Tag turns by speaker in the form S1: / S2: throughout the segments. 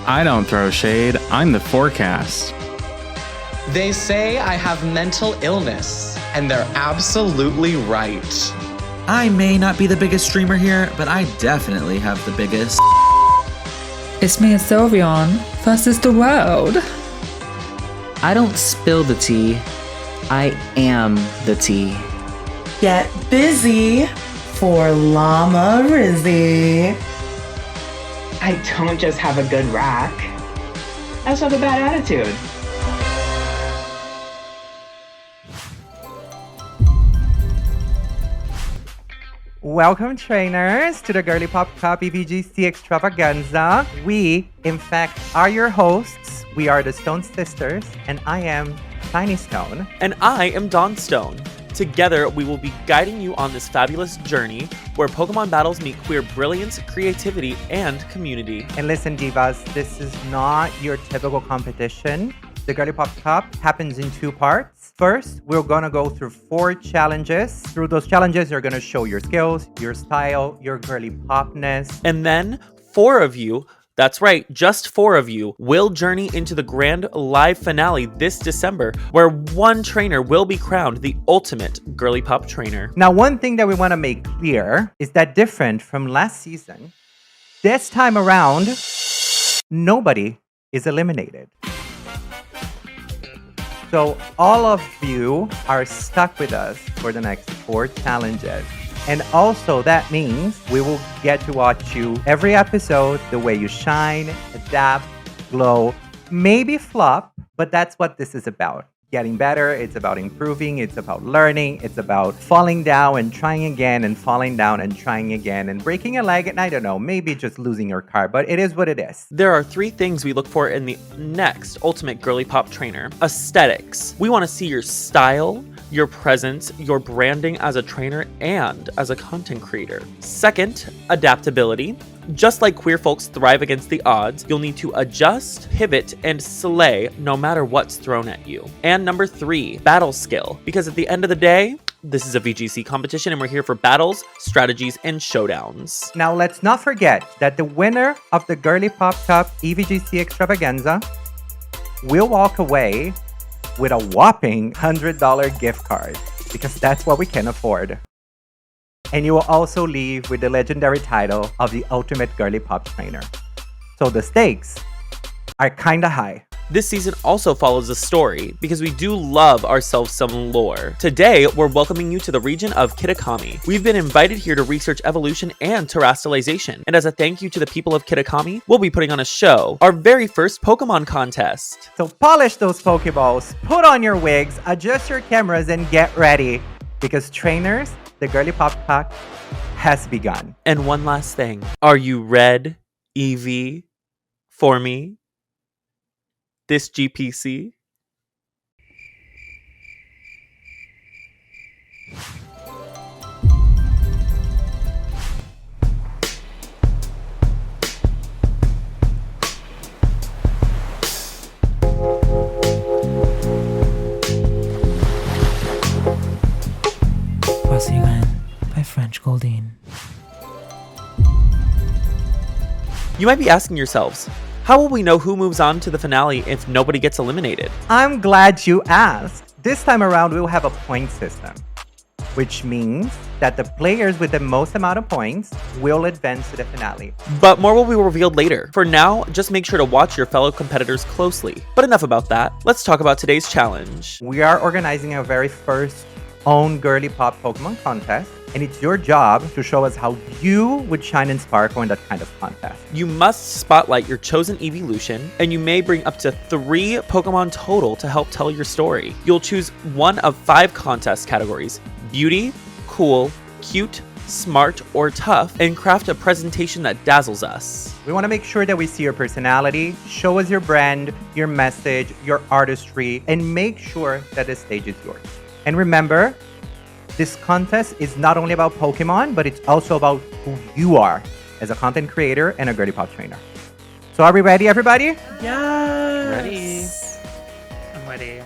S1: I don't throw shade, I'm the forecast.
S2: They say I have mental illness, and they're absolutely right.
S3: I may not be the biggest streamer here, but I definitely have the biggest.
S4: It's me and Sylveon versus the world.
S5: I don't spill the tea, I am the tea.
S6: Get busy for Llama Rizzy.
S7: I don't just have a good rack, I also have a bad attitude.
S8: Welcome, trainers, to the Girly Pop EeeveeGC Extravaganza. We, in fact, are your hosts. We are the Stone Sisters, and I am Tiny Stone.
S9: And I am Dawn Stone. Together, we will be guiding you on this fabulous journey where Pokemon battles meet queer brilliance, creativity, and community.
S8: And listen, divas, this is not your typical competition. The Girly Pop Cup happens in two parts. First, we're gonna go through 4 challenges. Through those challenges, you're gonna show your skills, your style, your girly popness.
S9: And then 4 of you, that's right, just 4 of you, will journey into the grand live finale this December, where one trainer will be crowned the ultimate Girly Pop Trainer.
S8: Now, one thing that we wanna make clear is that different from last season, this time around, nobody is eliminated. So all of you are stuck with us for the next 4 challenges. And also that means we will get to watch you every episode, the way you shine, adapt, glow, maybe flop, but that's what this is about. Getting better, it's about improving, it's about learning, it's about falling down and trying again and falling down and trying again and breaking a leg and I don't know, maybe just losing your car, but it is what it is.
S9: There are 3 things we look for in the next ultimate Girly Pop Trainer. Aesthetics. We want to see your style, your presence, your branding as a trainer and as a content creator. Second, adaptability. Just like queer folks thrive against the odds, you'll need to adjust, pivot, and slay no matter what's thrown at you. And number 3, battle skill. Because at the end of the day, this is a VGC competition and we're here for battles, strategies, and showdowns.
S8: Now let's not forget that the winner of the Girly Pop Cup EeeveeGC Extravaganza will walk away with a whopping $100 gift card because that's what we can afford. And you will also leave with the legendary title of the ultimate Girly Pop Trainer. So the stakes are kinda high.
S9: This season also follows a story because we do love ourselves some lore. Today, we're welcoming you to the region of Kitakami. We've been invited here to research evolution and terrestrialization. And as a thank you to the people of Kitakami, we'll be putting on a show, our very first Pokemon contest.
S8: So polish those Pokeballs, put on your wigs, adjust your cameras, and get ready. Because trainers, the Girly Pop Cup has begun.
S9: And one last thing. Are you red, Eevee, for me? This GPC?
S6: By French Goldine.
S9: You might be asking yourselves, how will we know who moves on to the finale if nobody gets eliminated?
S8: I'm glad you asked. This time around, we'll have a point system, which means that the players with the most amount of points will advance to the finale.
S9: But more will be revealed later. For now, just make sure to watch your fellow competitors closely. But enough about that. Let's talk about today's challenge.
S8: We are organizing our very first own Girly Pop Pokemon contest, and it's your job to show us how you would shine and sparkle in that kind of contest.
S9: You must spotlight your chosen Eeveelution, and you may bring up to 3 Pokemon total to help tell your story. You'll choose one of 5 contest categories: beauty, cool, cute, smart, or tough, and craft a presentation that dazzles us.
S8: We want to make sure that we see your personality, show us your brand, your message, your artistry, and make sure that the stage is yours. And remember, this contest is not only about Pokemon, but it's also about who you are as a content creator and a Girly Pop trainer. So are we ready, everybody?
S6: Yes!
S10: Ready. I'm ready.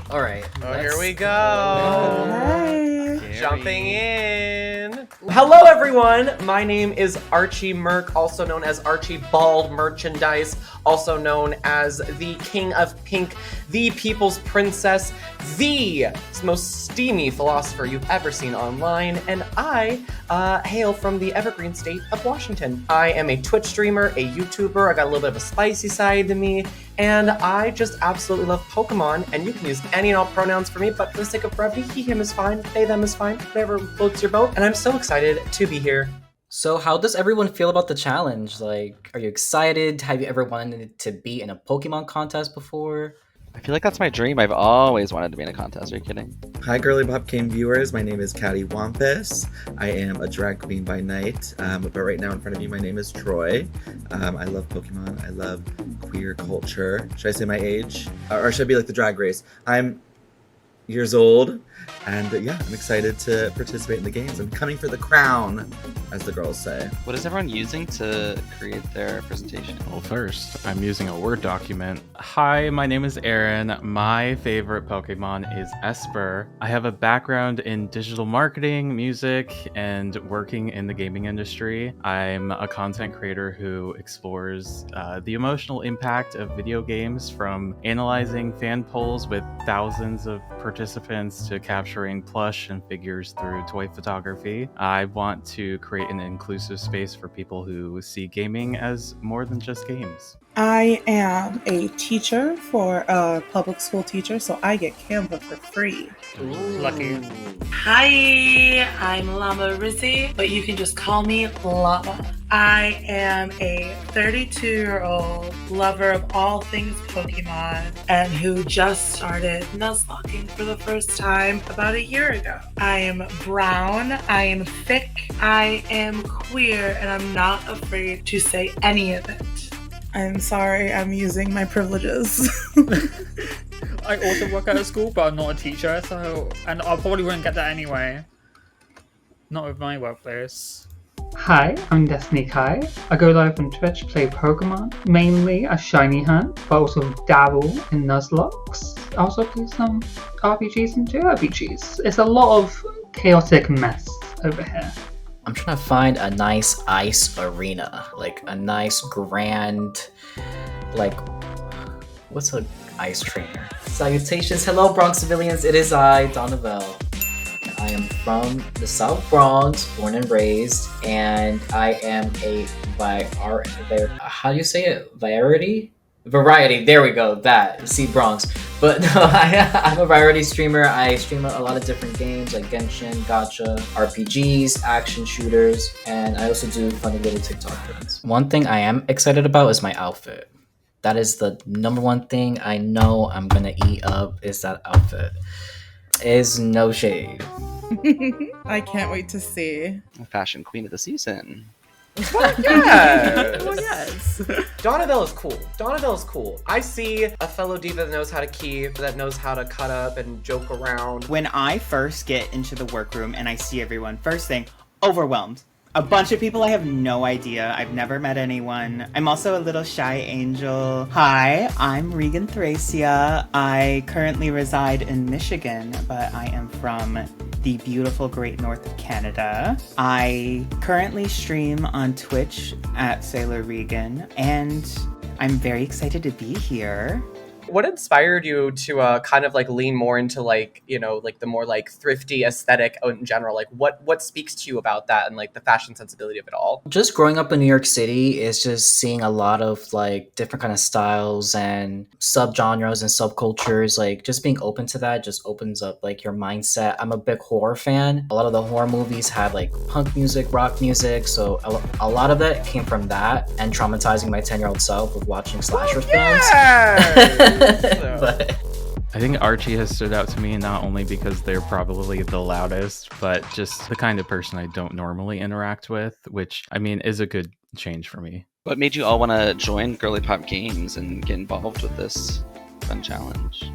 S11: All right.
S10: Oh, here we go.
S6: Hi.
S10: Jumping in.
S2: Hello, everyone. My name is Archie Merk, also known as Archie Bald Merchandise, also known as the King of Pink, the People's Princess, the most steamy philosopher you've ever seen online, and I hail from the evergreen state of Washington. I am a Twitch streamer, a YouTuber. I got a little bit of a spicy side to me, and I just absolutely love Pokemon, and you can use any and all pronouns for me, but for the sake of brevity, he, him is fine, they, them is fine, whatever floats your boat, and I'm so excited to be here.
S5: So how does everyone feel about the challenge? Like, are you excited? Have you ever wanted to be in a Pokemon contest before?
S11: I feel like that's my dream. I've always wanted to be in a contest. Are you kidding?
S12: Hi, Girly Pop Game viewers. My name is Caddy Wampus. I am a drag queen by night, but right now in front of me, my name is Troy. I love Pokemon. I love queer culture. Should I say my age? Or should I be like the drag race? I'm years old, and yeah, I'm excited to participate in the games. I'm coming for the crown, as the girls say.
S11: What is everyone using to create their presentation?
S1: Well, first, I'm using a Word document. Hi, my name is Aaron. My favorite Pokemon is Esper. I have a background in digital marketing, music, and working in the gaming industry. I'm a content creator who explores the emotional impact of video games, from analyzing fan polls with thousands of participants to capturing plush and figures through toy photography. I want to create an inclusive space for people who see gaming as more than just games.
S6: I am a teacher for a public school teacher, so I get Canva for free.
S10: Lucky.
S13: Hi, I'm Llama Rizzy, but you can just call me Llama. I am a 32-year-old lover of all things Pokemon and who just started Nuzlocking for the first time about a year ago. I am brown, I am thick, I am queer, and I'm not afraid to say any of it.
S6: I'm sorry, I'm using my privileges.
S10: I also work at a school, but I'm not a teacher, and I probably wouldn't get that anyway. Not with my workplace.
S14: Hi, I'm Destiny Kai. I go live on Twitch, play Pokemon, mainly a shiny hunt, but also dabble in Nuzlocks. I also play some RPGs and JRPGs. It's a lot of chaotic mess over here.
S5: I'm trying to find a nice ice arena, like a nice grand, like, what's an ice trainer? Salutations, hello Bronx civilians, it is I, Donovel. I am from the South Bronx, born and raised, and I am a how do you say it? Variety, there we go, that, see Bronx. But no, I'm a variety streamer. I stream a lot of different games like Genshin, Gacha, RPGs, action shooters, and I also do funny little TikTok things. One thing I am excited about is my outfit. That is the number one thing I know I'm gonna eat up is that outfit. Is no shade.
S6: I can't wait to see.
S11: Fashion queen of the season.
S2: Yes!
S6: Oh, yes.
S2: Donovel is cool. Donovel is cool. I see a fellow diva that knows how to keep, that knows how to cut up and joke around.
S15: When I first get into the workroom and I see everyone, first thing, overwhelmed. A bunch of people I have no idea. I've never met anyone. I'm also a little shy angel. Hi, I'm Regan Thracia. I currently reside in Michigan, but I am from the beautiful Great North of Canada. I currently stream on Twitch at Sailor Regan, and I'm very excited to be here.
S2: What inspired you to kind of like lean more into like, you know, like the more like thrifty aesthetic in general? Like what speaks to you about that and like the fashion sensibility of it all?
S5: Just growing up in New York City is just seeing a lot of like different kind of styles and subgenres and subcultures. Like just being open to that just opens up like your mindset. I'm a big horror fan. A lot of the horror movies had like punk music, rock music. So a lot of that came from that and traumatizing my 10-year-old self with watching slasher films. But
S1: I think Archie has stood out to me not only because they're probably the loudest, but just the kind of person I don't normally interact with, which, I mean, is a good change for me.
S11: What made you all want to join Girly Pop Games and get involved with this fun challenge?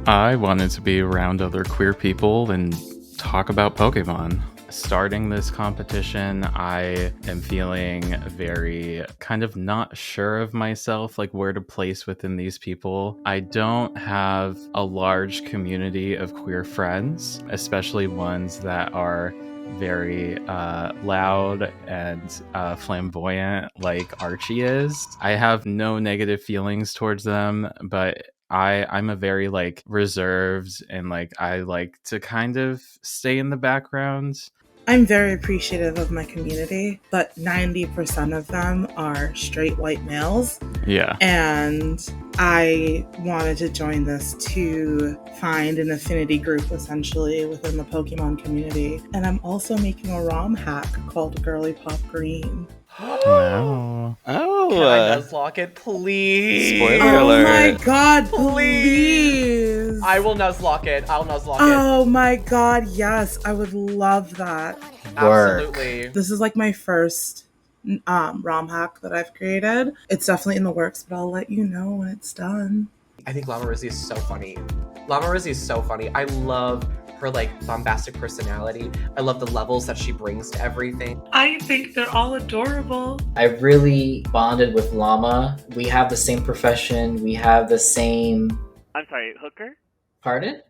S1: I wanted to be around other queer people and talk about Pokemon. Starting this competition, I am feeling very kind of not sure of myself, like where to place within these people. I don't have a large community of queer friends, especially ones that are very loud and flamboyant like Archie is. I have no negative feelings towards them, but I'm a very like reserved and like I like to kind of stay in the background.
S6: I'm very appreciative of my community, but 90% of them are straight white males.
S1: Yeah.
S6: And I wanted to join this to find an affinity group essentially within the Pokemon community. And I'm also making a ROM hack called Girly Pop Green.
S1: Wow.
S11: Oh.
S2: Can I nuzlocke it, please?
S11: Spoiler
S6: Oh
S11: alert.
S6: my god, please.
S2: I will nuzlocke it. I'll nuzlocke it.
S6: Oh my god, yes. I would love that.
S2: Absolutely.
S6: This is like my first ROM hack that I've created. It's definitely in the works, but I'll let you know when it's done.
S2: I think Llama Rizzy is so funny. Llama Rizzy is so funny. I love her like bombastic personality. I love the levels that she brings to everything.
S13: I think they're all adorable.
S5: I really bonded with Llama. We have the same profession. We have the same...
S9: I'm sorry, hooker?
S5: Pardon?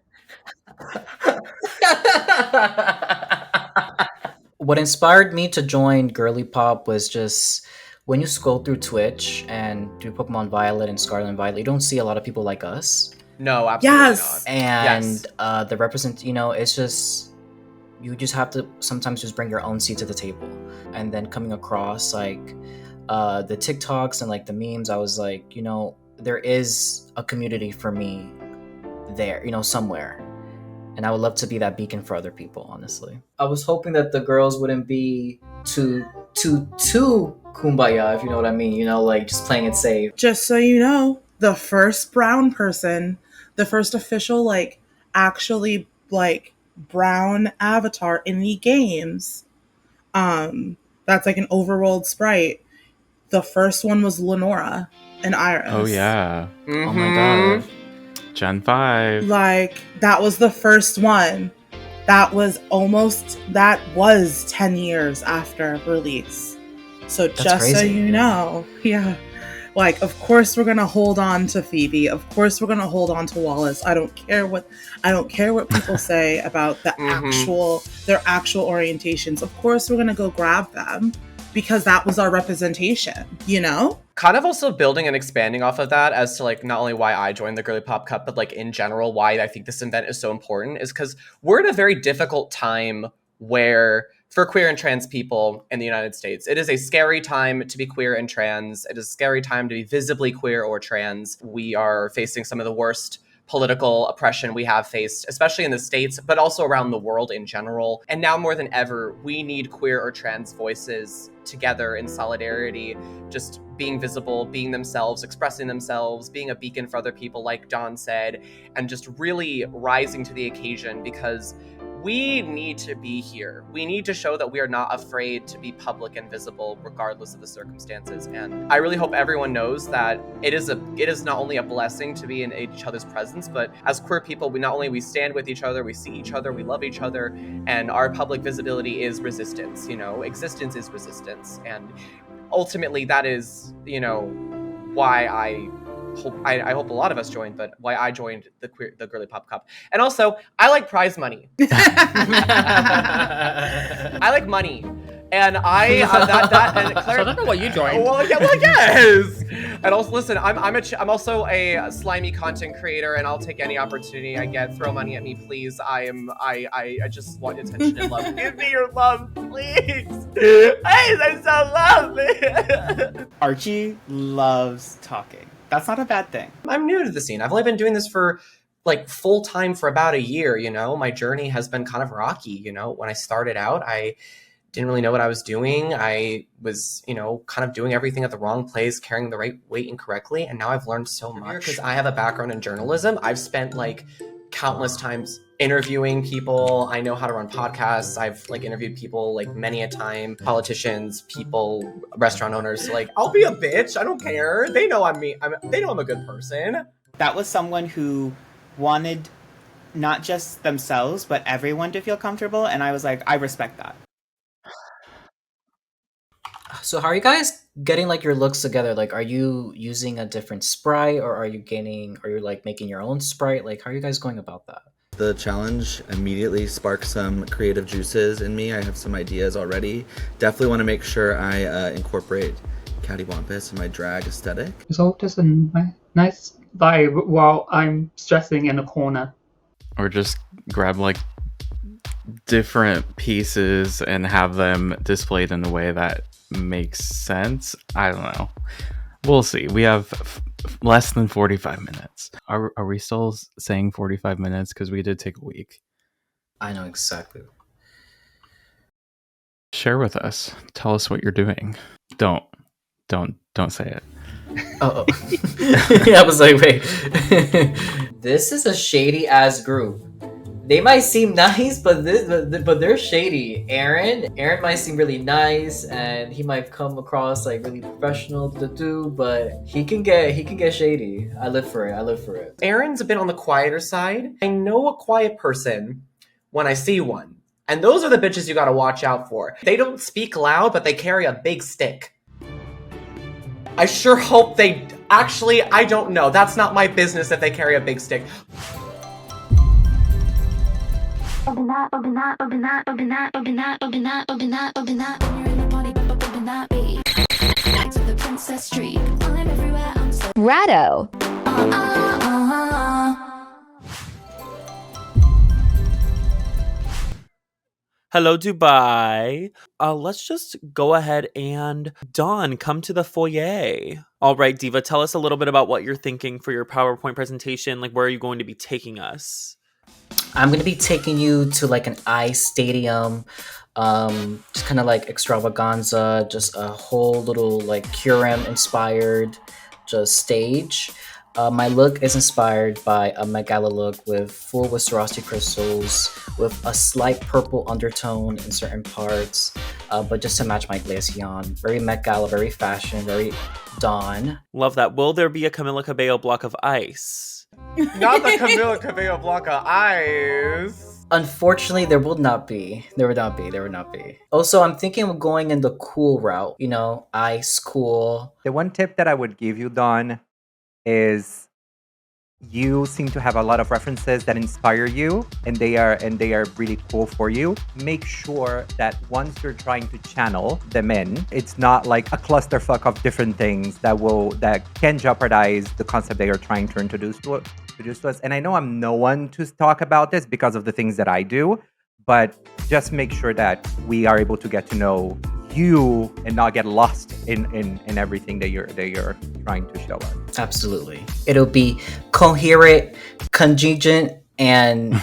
S5: What inspired me to join Girly Pop was just when you scroll through Twitch and do Pokemon Violet and Scarlet and Violet, you don't see a lot of people like us.
S2: No, absolutely
S6: Yes.
S2: not.
S5: And
S2: Yes.
S5: the represent, you know, it's just, you just have to sometimes just bring your own seat to the table. And then coming across like the TikToks and like the memes, I was like, you know, there is a community for me there, you know, somewhere. And I would love to be that beacon for other people, honestly. I was hoping that the girls wouldn't be too kumbaya, if you know what I mean, you know, like just playing it safe.
S6: Just so you know, the first brown person, the first official, like, actually, like, brown avatar in the games, that's like an overworld sprite. The first one was Lenora and Iris.
S1: Oh yeah.
S2: Mm-hmm.
S1: Oh my god. Gen 5.
S6: Like, that was the first one. That was 10 years after release. So
S5: That's
S6: just so
S5: crazy.
S6: you know, yeah. Like, of course we're gonna hold on to Phoebe. Of course we're gonna hold on to Wallace. I don't care what people say about their actual orientations. Of course we're gonna go grab them because that was our representation, you know?
S2: Kind of also building and expanding off of that as to like not only why I joined the Girly Pop Cup, but like in general why I think this event is so important is because we're in a very difficult time where for queer and trans people in the United States, it is a scary time to be queer and trans. It is a scary time to be visibly queer or trans. We are facing some of the worst political oppression we have faced, especially in the States, but also around the world in general. And now more than ever, we need queer or trans voices together in solidarity, just being visible, being themselves, expressing themselves, being a beacon for other people, like Dawn said, and just really rising to the occasion because we need to be here. We need to show that we are not afraid to be public and visible regardless of the circumstances. And I really hope everyone knows that it is not only a blessing to be in each other's presence, but as queer people, we stand with each other, we see each other, we love each other, and our public visibility is resistance, you know, existence is resistance. And ultimately that is, you know, why I hope a lot of us joined, but why I joined the Girly Pop Cup. And also, I like prize money. I like money. And I and Claire,
S10: So I don't know what you joined.
S2: Well, yes. And also, listen, I'm also a slimy content creator, and I'll take any opportunity I get. Throw money at me, please. I just want attention and love. Give me your love, please. Please, I so love.
S15: Archie loves talking. That's not a bad thing.
S2: I'm new to the scene. I've only been doing this for like full time for about a year, you know. My journey has been kind of rocky, you know. When I started out, I didn't really know what I was doing. I was, you know, kind of doing everything at the wrong place, carrying the right weight incorrectly, and now I've learned so much. Because I have a background in journalism, I've spent like countless times interviewing people. I know how to run podcasts. I've like interviewed people like many a time, politicians, people, restaurant owners. So, like, I'll be a bitch. I don't care. They know I'm me. They know I'm a good person.
S15: That was someone who wanted not just themselves, but everyone to feel comfortable. And I was like, I respect that.
S5: So how are you guys getting like your looks together? Like, are you using a different sprite or are you like making your own sprite? Like, how are you guys going about that?
S12: The challenge immediately sparked some creative juices in me. I have some ideas already. Definitely want to make sure I incorporate cattywampus in my drag aesthetic.
S14: It's all just a nice vibe while I'm stressing in a corner.
S1: Or just grab like different pieces and have them displayed in a way that makes sense. I don't know. We'll see. We have less than 45 minutes. Are we still saying 45 minutes? Because we did take a week.
S5: I know exactly.
S1: Share with us. Tell us what you're doing. Don't say it.
S5: Oh. I was like, wait. This is a shady ass group. They might seem nice, but they're shady. Aaron might seem really nice, and he might come across like really professional to do, but he can get shady. I live for it.
S2: Aaron's a bit on the quieter side. I know a quiet person when I see one. And those are the bitches you gotta watch out for. They don't speak loud, but they carry a big stick. I sure hope they... Actually, I don't know. That's not my business if they carry a big stick.
S16: Rado.
S9: Hello, Dubai. Let's just go ahead and Dawn, come to the foyer. All right, Diva, tell us a little bit about what you're thinking for your PowerPoint presentation. Like, where are you going to be taking us?
S5: I'm gonna be taking you to like an ice stadium, just kind of like Extravaganza, just a whole little like Curem inspired just stage. My look is inspired by a Met Gala look with full Swarovski crystals, with a slight purple undertone in certain parts, but just to match my glacion. Very Met Gala, very fashion, very Dawn.
S9: Love that. Will there be a Camila Cabello block of ice?
S2: Not the Camila Cabello block of ice.
S5: Unfortunately, there would not be. There would not be. Also, I'm thinking of going in the cool route. You know, ice, cool.
S8: The one tip that I would give you, Dawn, is you seem to have a lot of references that inspire you, and they are really cool for you. Make sure that once you're trying to channel them in, it's not like a clusterfuck of different things that can jeopardize the concept they are trying to introduce to us. And I know I'm no one to talk about this because of the things that I do, but just make sure that we are able to get to know you and not get lost in everything that you're trying to show us.
S5: Absolutely. It'll be coherent, congruent, and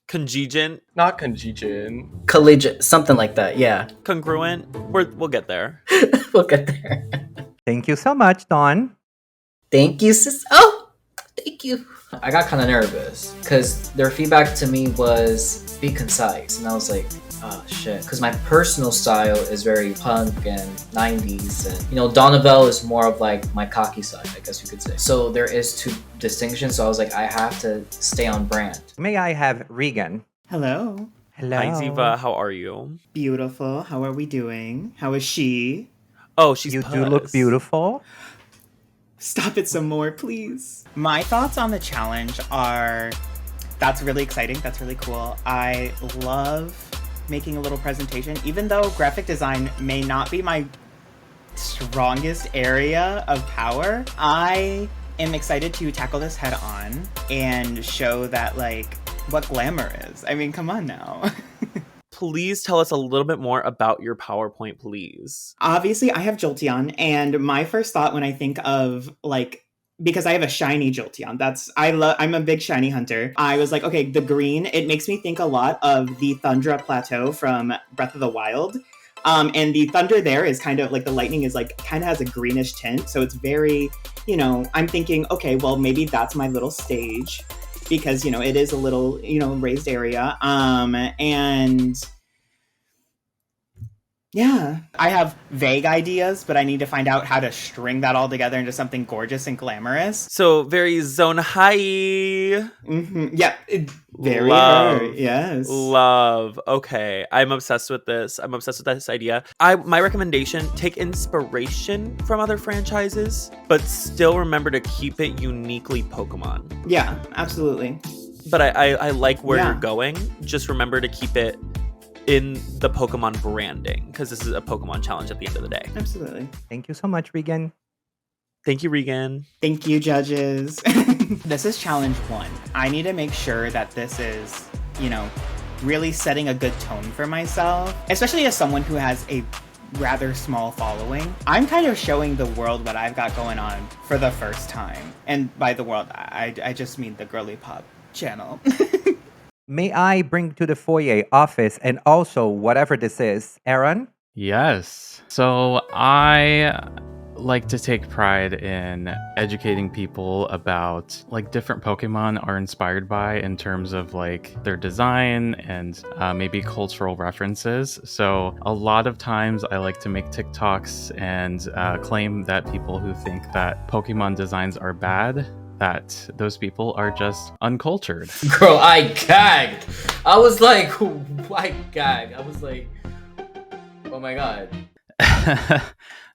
S9: Congruent?
S2: Not congruent.
S5: Collegiate, something like that, yeah.
S9: Congruent? We'll get there.
S5: We'll get there.
S8: Thank you so much, Dawn.
S5: Thank you, sis. Oh, thank you. I got kind of nervous because their feedback to me was be concise, and I was like, oh shit, because my personal style is very punk and 90s, and you know, Donovel is more of like my cocky side, I guess you could say. So there is two distinctions, so I was like, I have to stay on brand.
S8: May I have Regan?
S15: Hello.
S8: Hello.
S9: Hi, Diva. How are you?
S15: Beautiful. How are we doing? How is she?
S9: Oh, she's
S8: You do look beautiful.
S15: Stop it some more, please. My thoughts on the challenge are, that's really exciting. That's really cool. I love making a little presentation, even though graphic design may not be my strongest area of power. I am excited to tackle this head on and show that, like, what glamour is. I mean, come on now.
S9: Please tell us a little bit more about your PowerPoint, please.
S15: Obviously, I have Jolteon, and my first thought when I think of, like, because I have a shiny Jolteon, I'm a big shiny hunter. I was like, okay, the green, it makes me think a lot of the Thundra Plateau from Breath of the Wild. And the thunder there is kind of like, the lightning is like, kind of has a greenish tint. So it's very, you know, I'm thinking, okay, well, maybe that's my little stage because, you know, it is a little, you know, raised area. And yeah, I have vague ideas, but I need to find out how to string that all together into something gorgeous and glamorous.
S9: So very zone high.
S15: Mm-hmm. Yeah, very
S9: love.
S15: her, yes.
S9: Love. Okay, I'm obsessed with this. I'm obsessed with this idea. My recommendation, take inspiration from other franchises, but still remember to keep it uniquely Pokemon.
S15: Yeah, absolutely.
S9: but I like where
S15: Yeah.
S9: you're going. Just remember to keep it in the Pokemon branding, because this is a Pokemon challenge at the end of the day.
S15: Absolutely.
S8: Thank you so much, Regan.
S9: Thank you, Regan.
S15: Thank you, judges. This is challenge 1. I need to make sure that this is, really setting a good tone for myself, especially as someone who has a rather small following. I'm kind of showing the world what I've got going on for the first time. And by the world, I just mean the Girly Pop channel.
S8: May I bring to the foyer office and also whatever this is, Aaron?
S1: Yes. So I like to take pride in educating people about like different Pokemon are inspired by in terms of like their design and maybe cultural references. So a lot of times I like to make TikToks and claim that people who think that Pokemon designs are bad, that those people are just uncultured.
S5: Girl, I gagged. I was like, oh my god.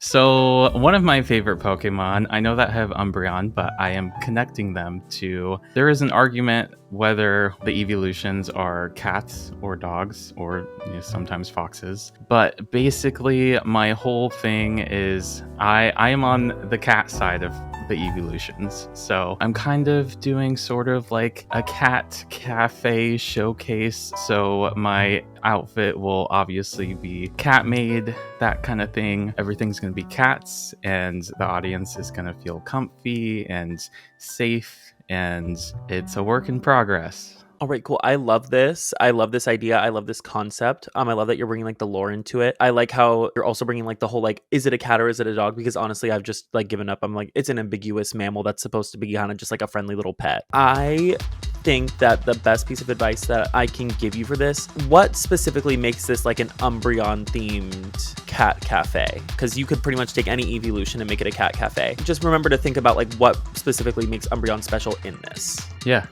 S1: So one of my favorite Pokemon, I know that have Umbreon, but I am connecting them to, there is an argument whether the Eeveelutions are cats or dogs or sometimes foxes. But basically my whole thing is I am on the cat side of the Eeveelutions. So I'm kind of doing sort of like a cat cafe showcase. So my outfit will obviously be cat made, that kind of thing. Everything's going to be cats and the audience is going to feel comfy and safe, and it's a work in progress.
S9: All right, cool. I love this. I love this idea. I love this concept. I love that you're bringing like the lore into it. I like how you're also bringing like the whole like, is it a cat or is it a dog? Because honestly, I've just like given up. I'm like, it's an ambiguous mammal that's supposed to be kind of just like a friendly little pet. I think that the best piece of advice that I can give you for this, what specifically makes this like an Umbreon themed cat cafe? Because you could pretty much take any Eeveelution and make it a cat cafe. Just remember to think about like what specifically makes Umbreon special in this.
S1: Yeah,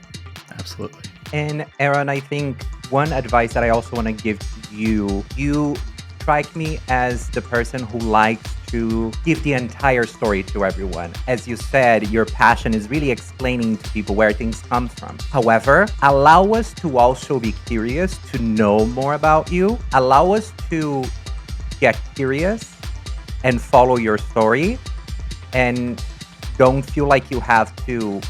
S1: absolutely.
S8: And Aaron, I think one advice that I also want to give to you, you strike me as the person who likes to give the entire story to everyone. As you said, your passion is really explaining to people where things come from. However, allow us to also be curious to know more about you. Allow us to get curious and follow your story. And don't feel like you have to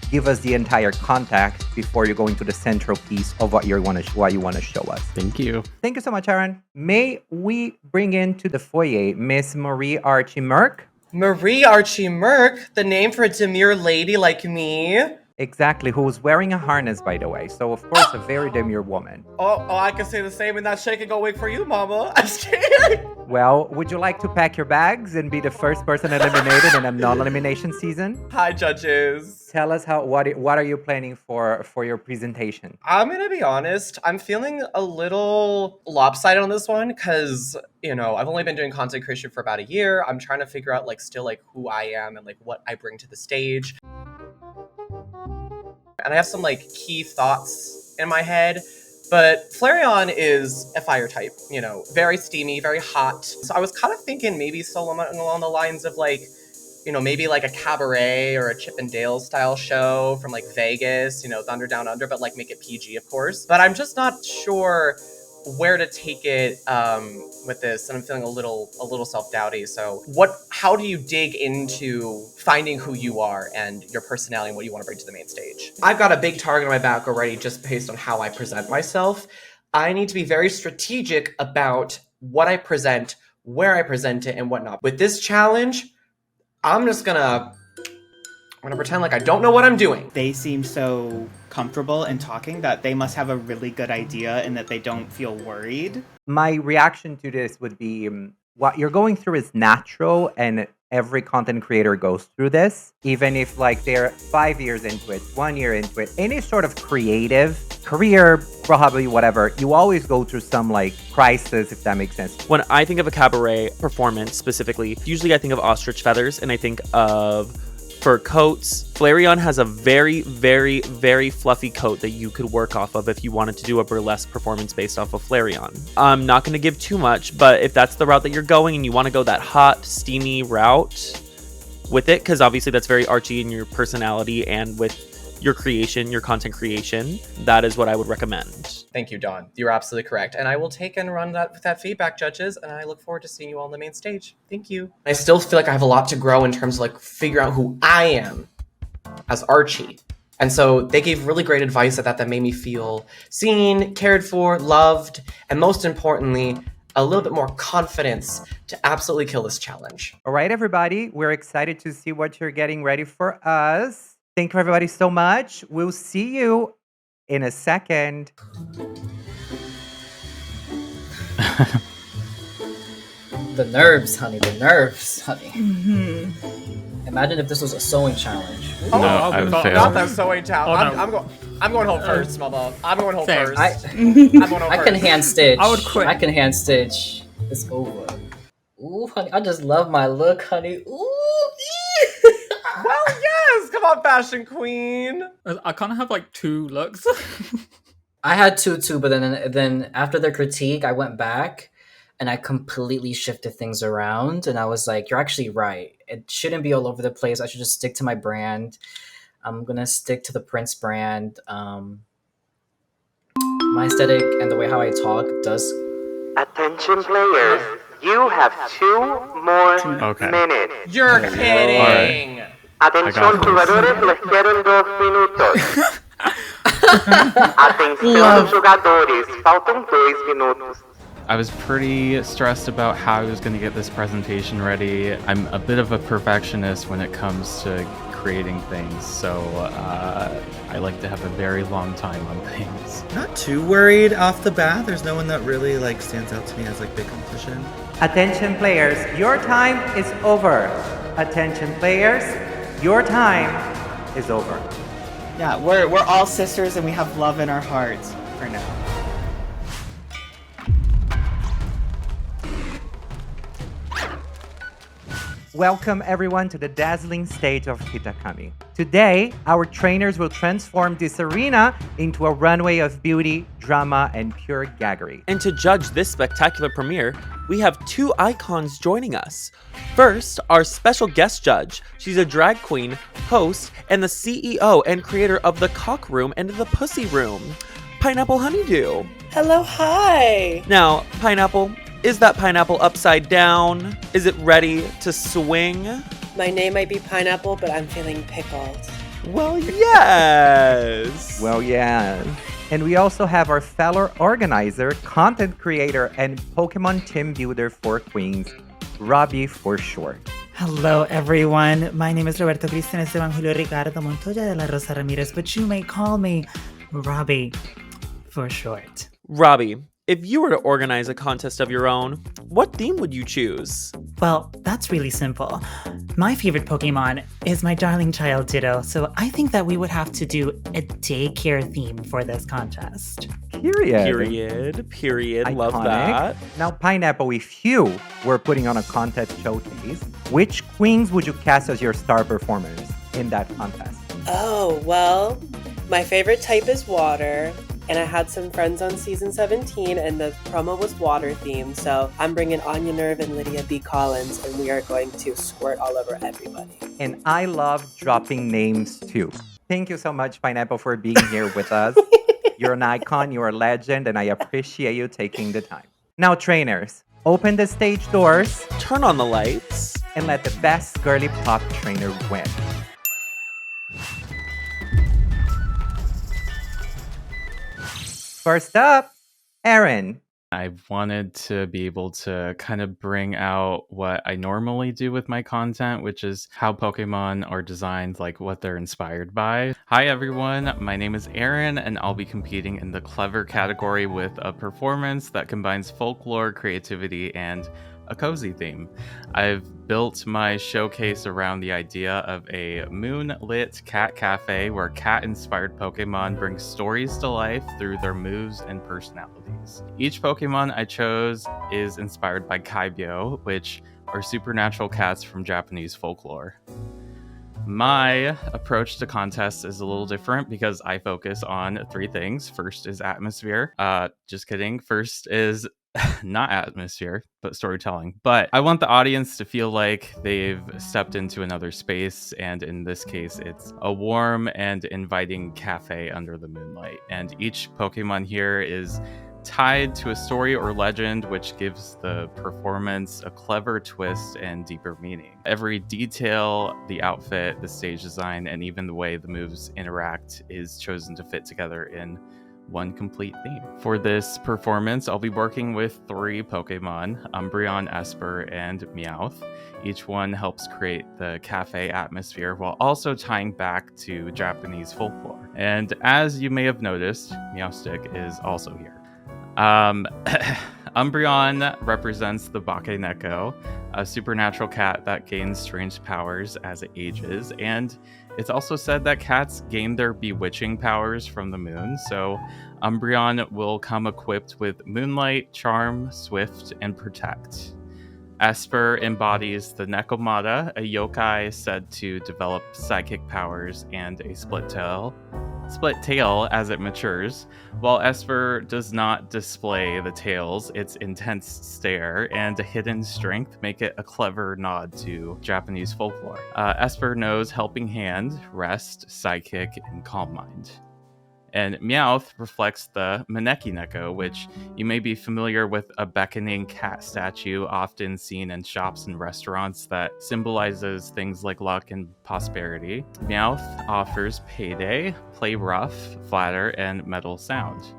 S8: give us the entire context before you're going to the central piece of what you want to show us.
S1: Thank you.
S8: Thank you so much, Aaron. May we bring into the foyer Miss Marie Archie Merck?
S2: Marie Archie Merck, the name for a demure lady like me.
S8: Exactly, who's wearing a harness, by the way. So, of course, a very demure woman.
S2: Oh, I can say the same in that shake and go wig for you, mama. I'm scared.
S8: Well, would you like to pack your bags and be the first person eliminated in a non-elimination season?
S2: Hi, judges.
S8: Tell us what are you planning for your presentation?
S2: I'm gonna be honest. I'm feeling a little lopsided on this one because I've only been doing content creation for about a year. I'm trying to figure out who I am and what I bring to the stage. And I have some key thoughts in my head. But Flareon is a fire type, very steamy, very hot. So I was kind of thinking maybe along the lines of maybe a cabaret or a Chip and Dale style show from Vegas, Thunder Down Under, but make it PG, of course. But I'm just not sure where to take it with this, and I'm feeling a little self-doubty. So how do you dig into finding who you are and your personality and what you want to bring to the main stage? I've got a big target on my back already just based on how I present myself. I need to be very strategic about what I present, where I present it, and whatnot. With this challenge, I'm gonna pretend like I don't know what I'm doing.
S15: They seem so comfortable in talking that they must have a really good idea and that they don't feel worried.
S8: My reaction to this would be what you're going through is natural, and every content creator goes through this, even if they're 5 years into it, 1 year into it, any sort of creative career, probably whatever, you always go through some crisis, if that makes sense.
S9: When I think of a cabaret performance specifically, usually I think of ostrich feathers and I think of fur coats. Flareon has a very, very, very fluffy coat that you could work off of if you wanted to do a burlesque performance based off of Flareon. I'm not going to give too much, but if that's the route that you're going and you want to go that hot, steamy route with it, because obviously that's very Archie in your personality and with your creation, your content creation, that is what I would recommend.
S2: Thank you, Dawn. You're absolutely correct. And I will take and run that feedback, judges, and I look forward to seeing you all on the main stage. Thank you. I still feel like I have a lot to grow in terms of like figure out who I am as Archie. And so they gave really great advice that made me feel seen, cared for, loved, and most importantly, a little bit more confidence to absolutely kill this challenge.
S8: All right, everybody, we're excited to see what you're getting ready for us. Thank you, everybody, so much. We'll see you in a second.
S5: The nerves, honey. The nerves, honey.
S6: Mm-hmm.
S5: Imagine if this was a sewing challenge.
S2: Oh,
S1: No, I would fail.
S2: Not that sewing challenge.
S10: Oh, no.
S2: I'm going home first, my love. I'm going home
S10: Same.
S2: first.
S5: I'm
S2: going home
S5: I can
S2: first.
S5: hand stitch.
S10: I would quit.
S5: I can hand stitch. It's over. Ooh, honey, I just love my look, honey. Ooh.
S2: Well, yes. Come on, fashion queen.
S10: I kind of have like 2 looks.
S5: I had two too, but then after their critique, I went back and I completely shifted things around. And I was like, "You're actually right. It shouldn't be all over the place. I should just stick to my brand. I'm gonna stick to the Prince brand. My aesthetic and the way how I talk does."
S8: Attention, players. You have 2 more minutes.
S2: You're kidding.
S1: Right.
S8: Atención, jugadores, les quedan 2 minutos. Atención, jogadores, faltam 2 minutos.
S1: I was pretty stressed about how I was going to get this presentation ready. I'm a bit of a perfectionist when it comes to creating things, so I like to have a very long time on things.
S12: Not too worried off the bat. There's no one that really like stands out to me as like big competition.
S8: Attention, players, your time is over. Attention, players, your time is over.
S15: Yeah, we're all sisters and we have love in our hearts for now.
S8: Welcome everyone to the dazzling stage of Kitakami. Today, our trainers will transform this arena into a runway of beauty, drama, and pure gaggery.
S9: And to judge this spectacular premiere, we have 2 icons joining us. First, our special guest judge. She's a drag queen, host, and the CEO and creator of the Cock Room and the Pussy Room, Pineapple Honeydew.
S16: Hello, hi.
S9: Now, Pineapple, is that pineapple upside down? Is it ready to swing?
S16: My name might be Pineapple, but I'm feeling pickled.
S9: Well, yes.
S8: Well, yeah. And we also have our fellow organizer, content creator, and Pokemon team builder for Queens, Robbie for short.
S17: Hello, everyone. My name is Roberto Cristian Esteban Julio Ricardo Montoya de la Rosa Ramirez, but you may call me Robbie for short.
S9: Robbie, if you were to organize a contest of your own, what theme would you choose?
S17: Well, that's really simple. My favorite Pokemon is my darling child Ditto, so I think that we would have to do a daycare theme for this contest.
S8: Period.
S9: Period. Love
S8: Iconic.
S9: that.
S8: Now, Pineapple, if you were putting on a contest showcase, which queens would you cast as your star performers in that contest?
S16: Oh, well, my favorite type is water, and I had some friends on season 17, and the promo was water themed, so I'm bringing Anya Nerve and Lydia B. Collins, and we are going to squirt all over everybody.
S8: And I love dropping names too. Thank you so much, Pineapple, for being here with us. You're an icon, you're a legend, and I appreciate you taking the time. Now, trainers, open the stage doors,
S9: turn on the lights,
S8: and let the best Girly Pop Trainer win. First up, Aaron.
S1: I wanted to be able to kind of bring out what I normally do with my content, which is how Pokemon are designed, like what they're inspired by. Hi everyone, my name is Aaron, and I'll be competing in the clever category with a performance that combines folklore, creativity, and a cozy theme. I've built my showcase around the idea of a moonlit cat cafe where cat-inspired Pokemon bring stories to life through their moves and personalities. Each Pokemon I chose is inspired by Kaibyo, which are supernatural cats from Japanese folklore. My approach to contests is a little different because I focus on 3 things. First is atmosphere. Just kidding. First is not atmosphere, but storytelling. But I want the audience to feel like they've stepped into another space, and in this case, it's a warm and inviting cafe under the moonlight. And each Pokemon here is tied to a story or legend, which gives the performance a clever twist and deeper meaning. Every detail, the outfit, the stage design, and even the way the moves interact is chosen to fit together in one complete theme. For this performance, I'll be working with 3 Pokemon, Umbreon, Esper, and Meowth. Each one helps create the cafe atmosphere while also tying back to Japanese folklore. And as you may have noticed, Meowstic is also here. Umbreon represents the Bakeneko, a supernatural cat that gains strange powers as it ages, and it's also said that cats gain their bewitching powers from the moon, so Umbreon will come equipped with Moonlight, Charm, Swift, and Protect. Esper embodies the Nekomata, a yokai said to develop psychic powers and a split tail as it matures. While Esper does not display the tails, its intense stare and a hidden strength make it a clever nod to Japanese folklore. Esper knows Helping Hand, Rest, Psychic, and Calm Mind. And Meowth reflects the Maneki Neko, which you may be familiar with, a beckoning cat statue often seen in shops and restaurants that symbolizes things like luck and prosperity. Meowth offers payday, play rough, flatter, and metal sound.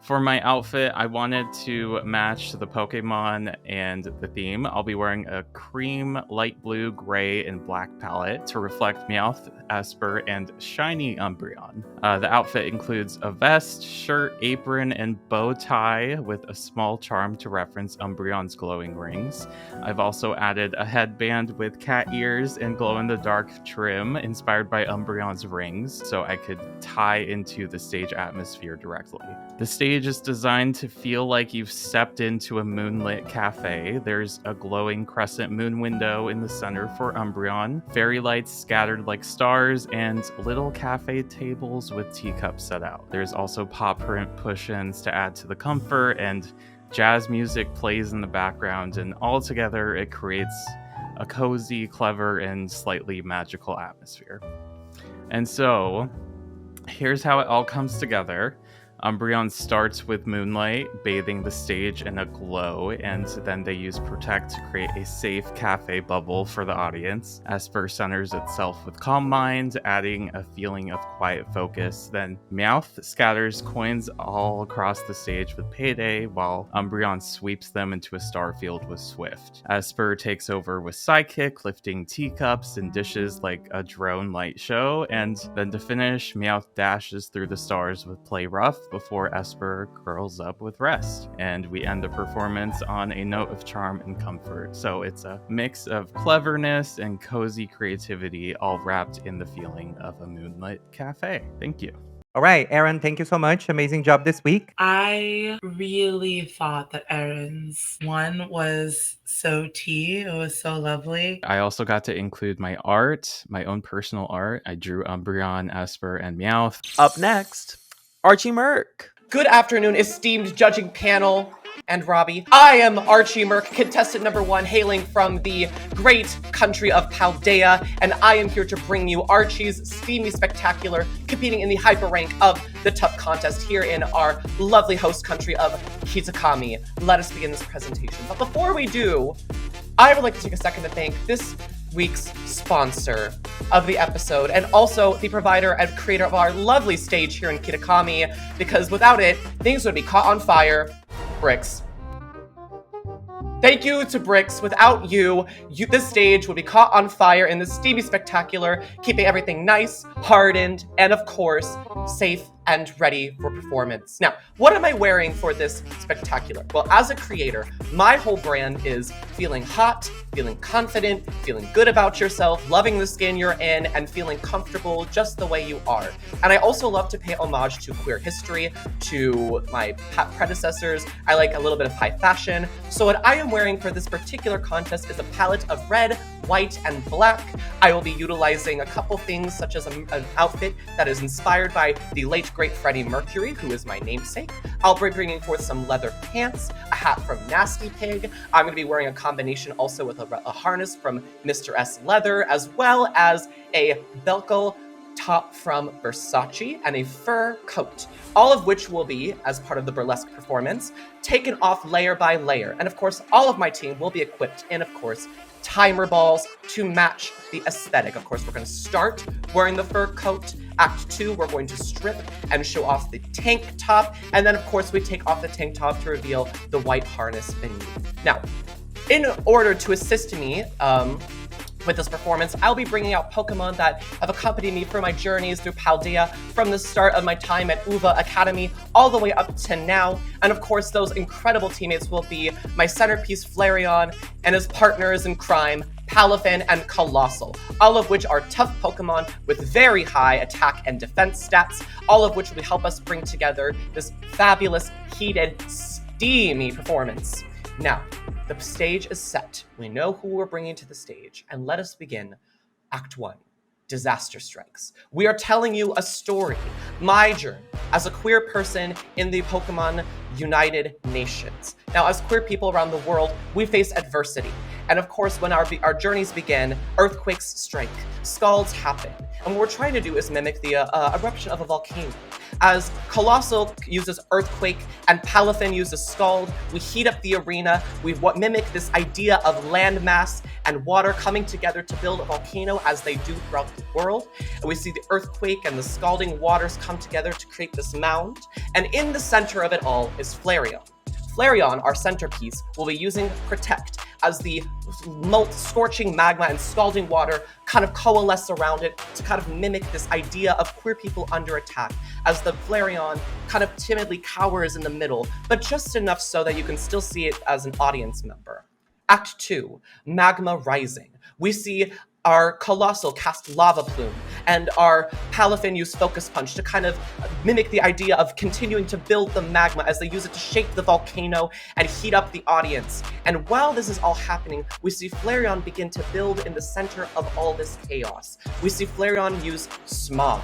S1: For my outfit, I wanted to match the Pokemon and the theme. I'll be wearing a cream, light blue, gray, and black palette to reflect Meowth, Esper, and shiny Umbreon. The outfit includes a vest, shirt, apron, and bow tie with a small charm to reference Umbreon's glowing rings. I've also added a headband with cat ears and glow-in-the-dark trim inspired by Umbreon's rings, so I could tie into the stage atmosphere directly. The stage is designed to feel like you've stepped into a moonlit cafe. There's a glowing crescent moon window in the center for Umbreon, fairy lights scattered like stars, and little cafe tables with teacups set out. There's also paw print cushions to add to the comfort, and jazz music plays in the background, and all together it creates a cozy, clever, and slightly magical atmosphere. And so, here's how it all comes together. Umbreon starts with Moonlight, bathing the stage in a glow, and then they use Protect to create a safe cafe bubble for the audience. Esper centers itself with Calm Mind, adding a feeling of quiet focus. Then Meowth scatters coins all across the stage with Payday, while Umbreon sweeps them into a star field with Swift. Esper takes over with Psychic, lifting teacups and dishes like a drone light show, and then to finish, Meowth dashes through the stars with Play Rough, before Esper curls up with Rest. And we end the performance on a note of charm and comfort. So it's a mix of cleverness and cozy creativity, all wrapped in the feeling of a moonlit cafe. Thank you.
S8: All right, Aaron, thank you so much. Amazing job this week.
S13: I really thought that Aaron's one was so tea. It was so lovely.
S1: I also got to include my art, my own personal art. I drew Umbreon, Esper, and Meowth.
S9: Up next, Archie Merk.
S2: Good afternoon, esteemed judging panel and Robbie. I am Archie Merk, contestant number 1, hailing from the great country of Paldea, and I am here to bring you Archie's steamy spectacular, competing in the hyper rank of the tough contest here in our lovely host country of Kitakami. Let us begin this presentation. But before we do, I would like to take a second to thank this week's sponsor of the episode, and also the provider and creator of our lovely stage here in Kitakami, because without it, things would be caught on fire. Bricks. Thank you to Bricks. Without you, this stage would be caught on fire in the steamy spectacular, keeping everything nice, hardened, and of course, safe and ready for performance. Now, what am I wearing for this spectacular? Well, as a creator, my whole brand is feeling hot, feeling confident, feeling good about yourself, loving the skin you're in, and feeling comfortable just the way you are. And I also love to pay homage to queer history, to my predecessors. I like a little bit of high fashion. So what I am wearing for this particular contest is a palette of red, white, and black. I will be utilizing a couple things, such as an outfit that is inspired by the late great Freddie Mercury, who is my namesake. I'll be bringing forth some leather pants, a hat from Nasty Pig. I'm going to be wearing a combination also with a harness from Mr. S Leather, as well as a Velcro top from Versace and a fur coat, all of which will be, as part of the burlesque performance, taken off layer by layer. And of course, all of my team will be equipped in, of course, timer balls to match the aesthetic. Of course, we're going to start wearing the fur coat. Act 2, we're going to strip and show off the tank top. And then, of course, we take off the tank top to reveal the white harness beneath. Now, in order to assist me, with this performance, I'll be bringing out Pokemon that have accompanied me for my journeys through Paldea from the start of my time at Uva Academy all the way up to now. And of course, those incredible teammates will be my centerpiece Flareon and his partners in crime, Palafin and Colossal, all of which are tough Pokemon with very high attack and defense stats, all of which will help us bring together this fabulous, heated, steamy performance. Now, the stage is set. We know who we're bringing to the stage, and let us begin Act 1, Disaster Strikes. We are telling you a story, my journey as a queer person in the Pokemon United Nations. Now, as queer people around the world, we face adversity. And of course, when our journeys begin, earthquakes strike, scalds happen. And what we're trying to do is mimic the eruption of a volcano. As Colossal uses Earthquake and Palafin uses Scald, we heat up the arena, we mimic this idea of landmass and water coming together to build a volcano as they do throughout the world. And we see the earthquake and the scalding waters come together to create this mound. And in the center of it all is Flareon. Flareon, our centerpiece, will be using Protect as the scorching magma and scalding water kind of coalesce around it to kind of mimic this idea of queer people under attack, as the Flareon kind of timidly cowers in the middle, but just enough so that you can still see it as an audience member. Act 2, Magma Rising. We see our Colossal cast Lava Plume, and our Palafin use Focus Punch to kind of mimic the idea of continuing to build the magma as they use it to shake the volcano and heat up the audience. And while this is all happening, we see Flareon begin to build in the center of all this chaos. We see Flareon use Smog.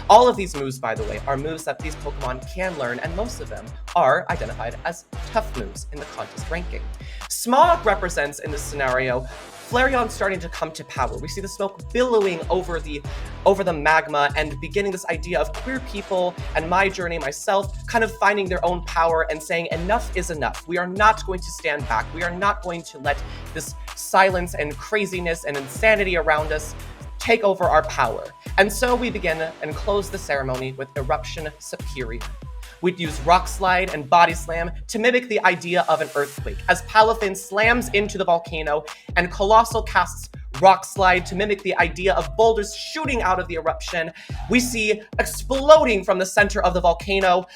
S2: All of these moves, by the way, are moves that these Pokemon can learn, and most of them are identified as tough moves in the contest ranking. Smog represents, in this scenario, Flareon starting to come to power. We see the smoke billowing over the magma and beginning this idea of queer people and my journey myself kind of finding their own power and saying enough is enough. We are not going to stand back. We are not going to let this silence and craziness and insanity around us take over our power. And so we begin and close the ceremony with Eruption Superior. We'd use Rock Slide and Body Slam to mimic the idea of an earthquake, as Palafin slams into the volcano and Colossal casts Rock Slide to mimic the idea of boulders shooting out of the eruption. We see exploding from the center of the volcano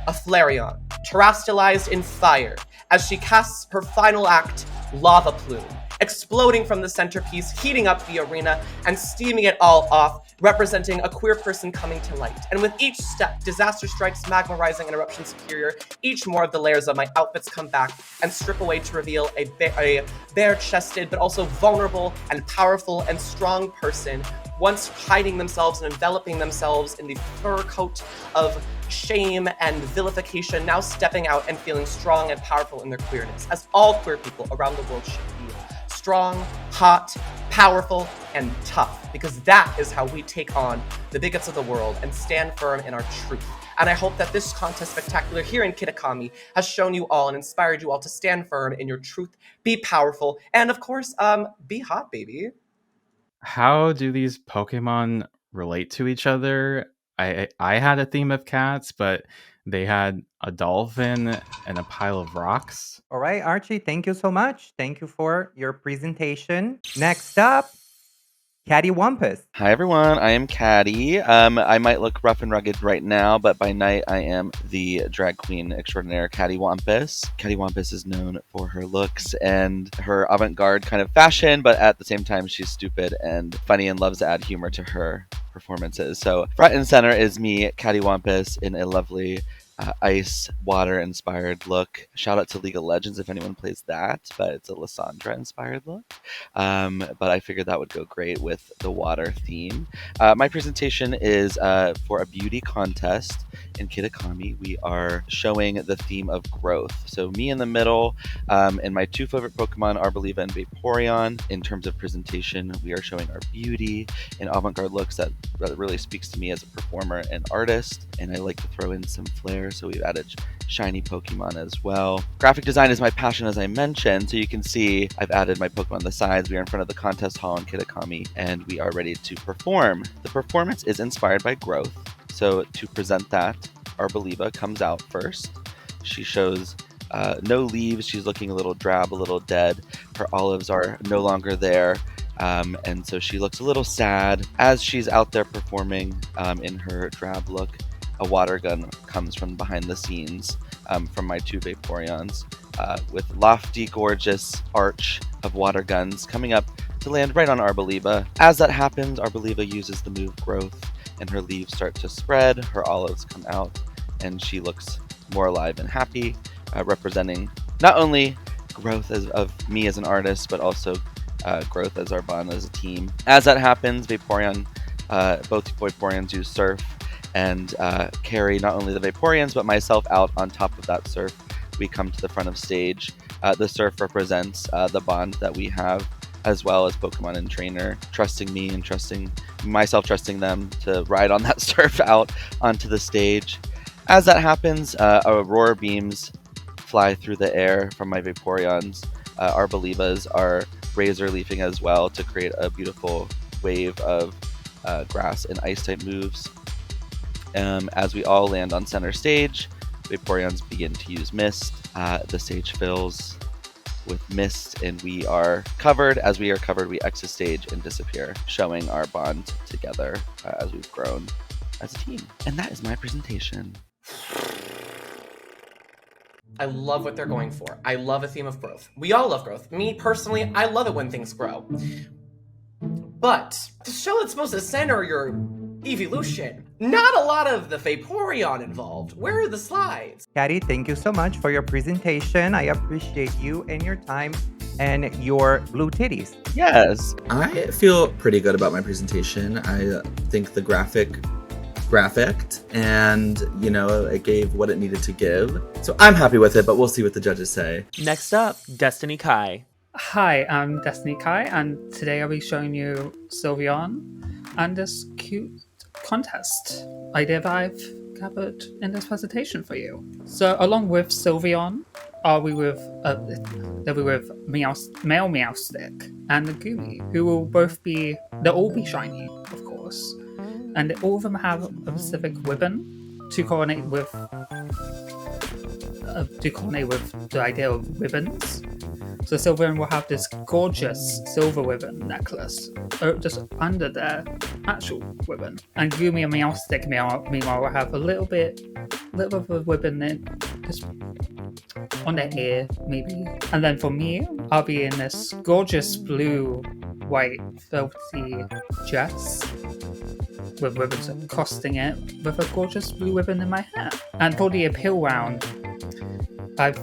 S2: a Flareon, terastallized in fire, as she casts her final act, Lava Plume, exploding from the centerpiece, heating up the arena, and steaming it all off, representing a queer person coming to light. And with each step, Disaster Strikes, Magma Rising, and Eruption Superior, each more of the layers of my outfits come back and strip away to reveal a bare-chested, but also vulnerable and powerful and strong person, once hiding themselves and enveloping themselves in the fur coat of shame and vilification, now stepping out and feeling strong and powerful in their queerness, as all queer people around the world should be. Strong, hot, powerful, and tough, because that is how we take on the bigots of the world and stand firm in our truth. And I hope that this contest spectacular here in Kitakami has shown you all and inspired you all to stand firm in your truth, be powerful, and of course, be hot, baby.
S1: How do these Pokemon relate to each other? I had a theme of cats, but they had a dolphin and a pile of rocks.
S8: All right, Archie, thank you so much. Thank you for your presentation. Next up, Caddy Wampus.
S11: Hi everyone, I am Caddy. I might look rough and rugged right now, but by night I am the drag queen extraordinaire, Caddy Wampus. Caddy Wampus is known for her looks and her avant-garde kind of fashion, but at the same time she's stupid and funny and loves to add humor to her performances. So front and center is me, Caddy Wampus, in a lovely ice water inspired look. Shout out to League of Legends if anyone plays that, but it's a Lissandra inspired look. But I figured that would go great with the water theme. My presentation is for a beauty contest in Kitakami. We are showing the theme of growth. So me in the middle, and my two favorite Pokemon, Arboliva and Vaporeon. In terms of presentation, we are showing our beauty and avant-garde looks that really speaks to me as a performer and artist. And I like to throw in some flair, so we've added shiny Pokemon as well. Graphic design is my passion, as I mentioned, so you can see I've added my Pokemon on the sides. We are in front of the contest hall in Kitakami, and we are ready to perform. The performance is inspired by growth. So to present that, Arboliva comes out first. She shows no leaves. She's looking a little drab, a little dead. Her olives are no longer there. And so she looks a little sad. As she's out there performing in her drab look, a water gun comes from behind the scenes from my two Vaporeons with lofty, gorgeous arch of water guns coming up to land right on Arboliva. As that happens, Arboliva uses the move growth and her leaves start to spread, her olives come out, and she looks more alive and happy, representing not only growth of me as an artist, but also growth as our bond as a team. As that happens, Vaporeon, both Vaporeons use Surf and carry not only the Vaporeons, but myself out on top of that Surf. We come to the front of stage. The Surf represents the bond that we have, as well as Pokemon and Trainer trusting me and trusting them to ride on that Surf out onto the stage. As that happens, Aurora beams fly through the air from my Vaporeons. Arbolivas are razor leafing as well to create a beautiful wave of grass and ice type moves. As we all land on center stage, Vaporeons begin to use mist. The stage fills with mist, and we are covered. As we are covered, we exit stage and disappear, showing our bond together as we've grown as a team. And that is my presentation.
S2: I love what they're going for. I love a theme of growth. We all love growth. Me, personally, I love it when things grow. But the show that's supposed to center your Eeveelution, not a lot of the Vaporeon involved. Where are the slides?
S8: Caddy, thank you so much for your presentation. I appreciate you and your time and your blue titties.
S11: Yes.
S12: I feel pretty good about my presentation. I think the graphic and it gave what it needed to give, so I'm happy with it, but we'll see what the judges say.
S9: Next up, Destiny Kai.
S14: Hi, I'm Destiny Kai, and today I'll be showing you Sylveon and this cute contest idea that I've gathered in this presentation for you. So along with Sylveon, they'll be with Male Meowstick and Gumi, who they'll all be shiny, of course. And all of them have a specific ribbon to coordinate with the idea of ribbons. So Sylveon will have this gorgeous silver ribbon necklace just under their actual ribbon. And Gumi and Meowstick, meanwhile, will have a little bit of a ribbon just on their ear, maybe. And then for me, I'll be in this gorgeous blue-white felty dress with ribbons accosting it, with a gorgeous blue ribbon in my hair. And for the appeal round, I've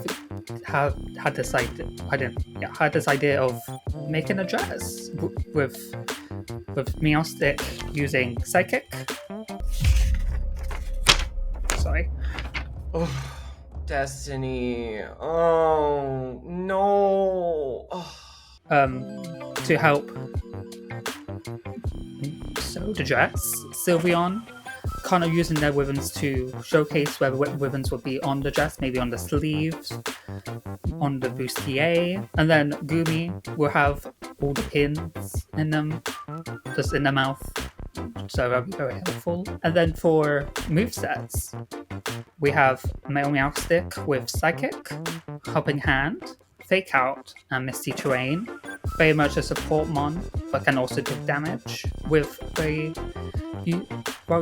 S14: had this idea of making a dress with Meowstick using Psychic. Sorry.
S2: Oh, Destiny. Oh no. Oh.
S14: To help sew the dress, Sylveon kind of using their ribbons to showcase where the ribbons would be on the dress, maybe on the sleeves, on the bustier, and then Gumi will have all the pins in them, just in the mouth, so that'll be very helpful. And then for movesets, we have Male Meowstick with Psychic, Helping Hand, Fake Out, and Misty Terrain. Very much a support mon, but can also do damage while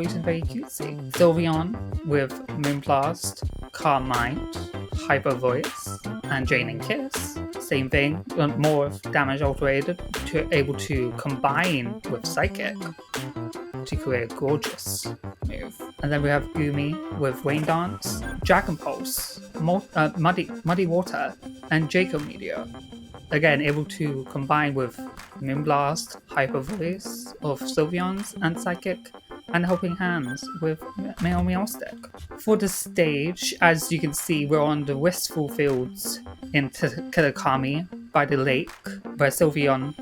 S14: using very cutesy. Sylveon with Moonblast, Calm Mind, Hyper Voice, and Draining Kiss. Same thing, more damage alterated, able to combine with Psychic to create a gorgeous move.
S10: And then we have Gumi with Rain Dance, Dragon Pulse, Muddy Water, and Jacob Meteor. Again, able to combine with Moonblast, Hyper Voice of Sylveon's, and Psychic, and Helping Hands with Meow Stick. For the stage, as you can see, we're on the Wistful Fields in Kitakami by the lake, where Sylveon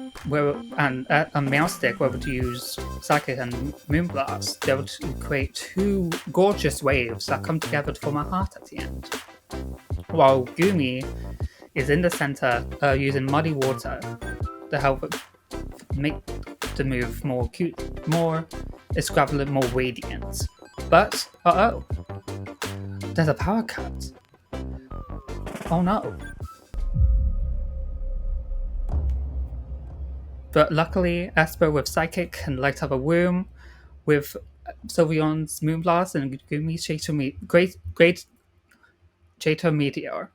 S10: and Meowstick were able to use Psychic and Moonblast. They were able to create two gorgeous waves that come together to form a heart at the end. While Gumi is in the center using Muddy Water to help make the move more cute, it's grabbing a little more radiant. But, there's a power cut. Oh no. But luckily, Esper with Psychic can light up a room with Sylveon's Moonblast and Gumi's Great Jato Meteor.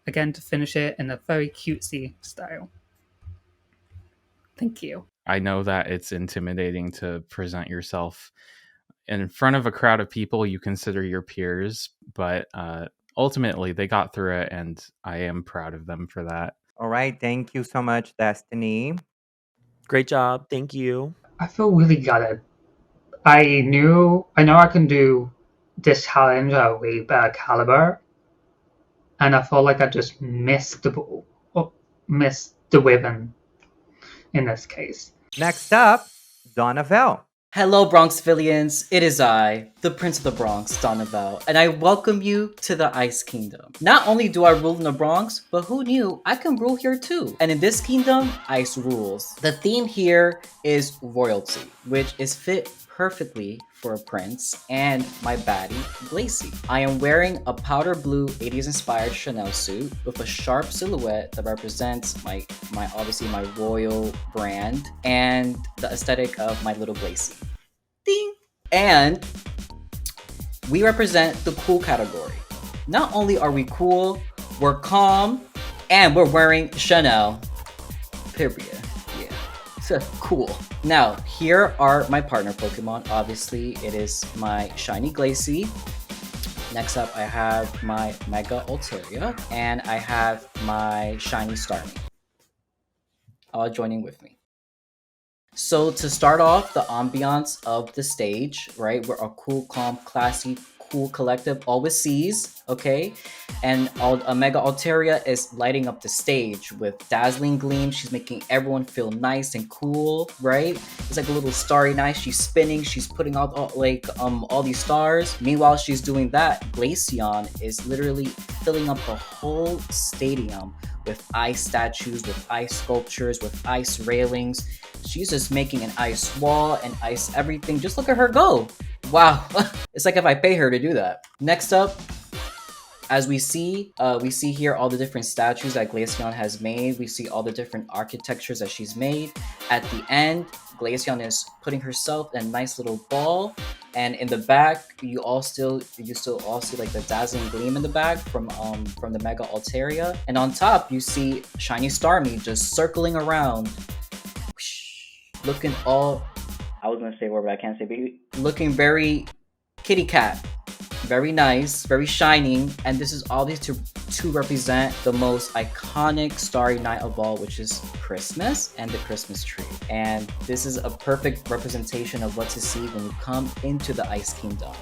S10: Again, to finish it in a very cutesy style. Thank you.
S1: I know that it's intimidating to present yourself in front of a crowd of people you consider your peers, but ultimately they got through it, and I am proud of them for that.
S8: All right, thank you so much, Destiny.
S9: Great job, thank you.
S14: I feel really gutted. I know I can do this challenge at a way better caliber, and I felt like I just missed the ribbon in this case.
S8: Next up, Donavel.
S5: Hello, Bronxvillians. It is I, the Prince of the Bronx, Donavel, and I welcome you to the Ice Kingdom. Not only do I rule in the Bronx, but who knew I can rule here too? And in this kingdom, ice rules. The theme here is royalty, which is fit perfectly for a prince and my baddie, Glacy. I am wearing a powder blue 80s inspired Chanel suit with a sharp silhouette that represents my obviously my royal brand and the aesthetic of my little Glacy. Ding! And we represent the cool category. Not only are we cool, we're calm, and we're wearing Chanel. Period. Yeah. Cool. Now, here are my partner Pokemon. Obviously, it is my shiny Glacy. Next up, I have my Mega Altaria, and I have my shiny Starmie. All joining with me. So to start off the ambiance of the stage, right? We're a cool, calm, classy, cool collective, all with C's, okay? And Mega Altaria is lighting up the stage with dazzling gleam. She's making everyone feel nice and cool, right? It's like a little starry night. She's spinning. She's putting out all these stars. Meanwhile, she's doing that. Glaceon is literally filling up the whole stadium with ice statues, with ice sculptures, with ice railings. She's just making an ice wall and ice everything. Just look at her go. Wow. It's like if I pay her to do that. Next up, as we see here all the different statues that Glaceon has made. We see all the different architectures that she's made. At the end, Glaceon is putting herself in a nice little ball. And in the back, you still all see like the dazzling gleam in the back from the Mega Altaria. And on top, you see shiny Starmie just circling around, looking all, I was gonna say word, but I can't say, but looking very kitty cat, very nice, very shining. And this is all these to represent the most iconic starry night of all, which is Christmas and the Christmas tree. And this is a perfect representation of what to see when you come into the Ice Kingdom.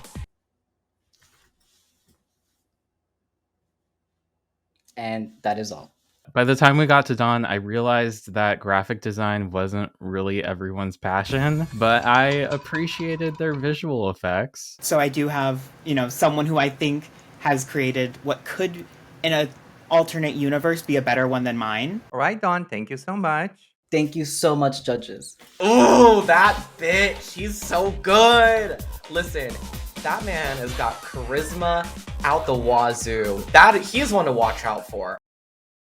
S5: And that is all.
S1: By the time we got to Dawn, I realized that graphic design wasn't really everyone's passion, but I appreciated their visual effects.
S15: So I do have, someone who I think has created what could, in an alternate universe, be a better one than mine.
S8: All right, Dawn, thank you so much.
S5: Thank you so much, judges.
S2: Oh, that bitch. He's so good. Listen, that man has got charisma out the wazoo. He is one to watch out for.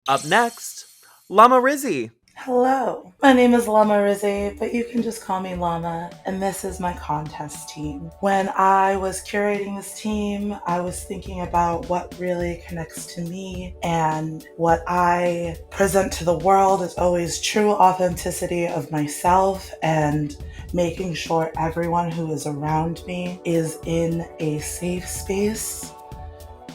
S9: Up next, Llama Rizzy.
S6: Hello, my name is Llama Rizzi, but you can just call me Llama, and this is my contest team. When I was curating this team, I was thinking about what really connects to me, and what I present to the world is always true authenticity of myself, and making sure everyone who is around me is in a safe space.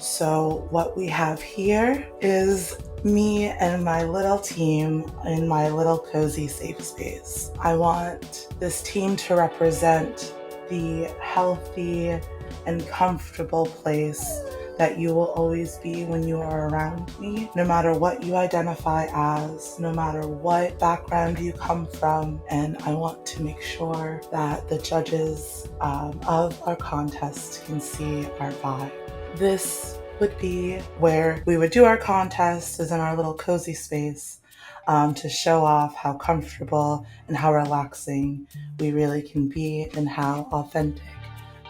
S6: So what we have here is me and my little team in my little cozy safe space. I want this team to represent the healthy and comfortable place that you will always be when you are around me, no matter what you identify as, no matter what background you come from. And I want to make sure that the judges of our contest can see our vibe. This would be where we would do our contest, is in our little cozy space, to show off how comfortable and how relaxing we really can be and how authentic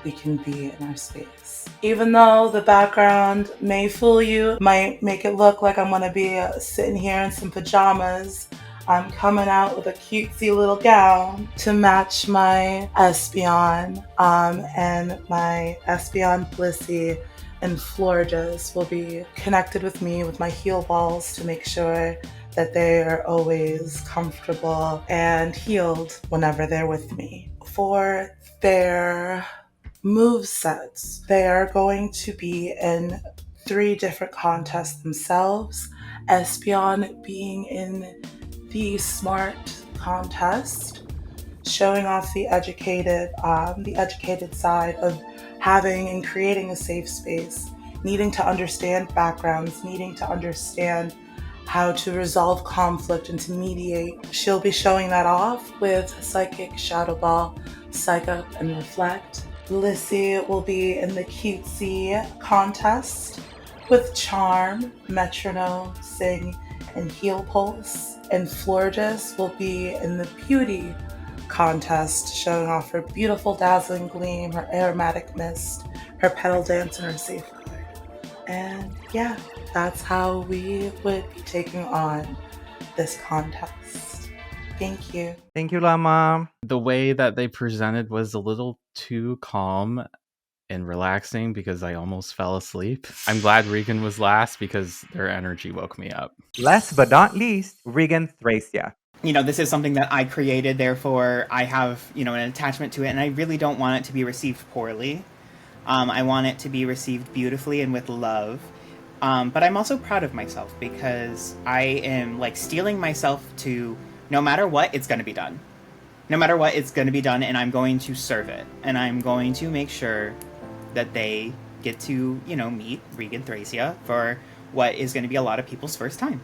S6: we can be in our space. Even though the background may fool you, might make it look like I'm gonna be sitting here in some pajamas, I'm coming out with a cutesy little gown to match my Espeon, and my Espeon Blissey and Florges will be connected with me with my heel balls to make sure that they are always comfortable and healed whenever they're with me. For their move sets, they are going to be in 3 different contests themselves. Espeon being in the Smart contest, showing off the educated side of having and creating a safe space, needing to understand backgrounds, needing to understand how to resolve conflict and to mediate. She'll be showing that off with Psychic, Shadow Ball, Psych Up, and Reflect. Lissy will be in the Cutesy contest with Charm, Metronome, Sing, and Heel Pulse. And Florges will be in the Beauty contest, showing off her beautiful dazzling gleam, her aromatic mist, her petal dance, and her safeguard. And yeah, that's how we would be taking on this contest. Thank you.
S8: Thank you, Llama.
S1: The way that they presented was a little too calm and relaxing because I almost fell asleep. I'm glad Regan was last because their energy woke me up.
S8: Last but not least, Regan Thracia.
S15: This is something that I created, therefore I have, an attachment to it, and I really don't want it to be received poorly. I want it to be received beautifully and with love. But I'm also proud of myself because I am steeling myself to, no matter what, it's going to be done. No matter what, it's going to be done, and I'm going to serve it. And I'm going to make sure that they get to, meet Regan Thracia for what is going to be a lot of people's first time.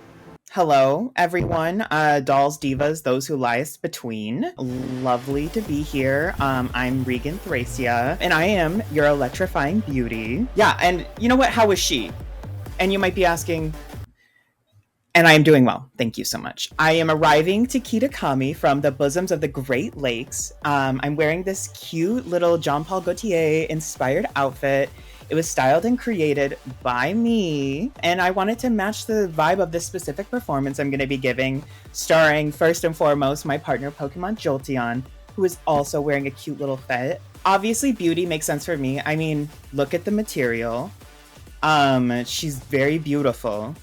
S15: Hello, everyone. Dolls, divas, those who liest between. Lovely to be here. I'm Regan Thracia, and I am your electrifying beauty. Yeah, and you know what? How was she? And you might be asking, and I am doing well. Thank you so much. I am arriving to Kitakami from the bosoms of the Great Lakes. I'm wearing this cute little Jean Paul Gaultier inspired outfit. It was styled and created by me, and I wanted to match the vibe of this specific performance I'm going to be giving, starring first and foremost my partner Pokemon Jolteon, who is also wearing a cute little fit. Obviously, beauty makes sense for me. I mean, look at the material. She's very beautiful.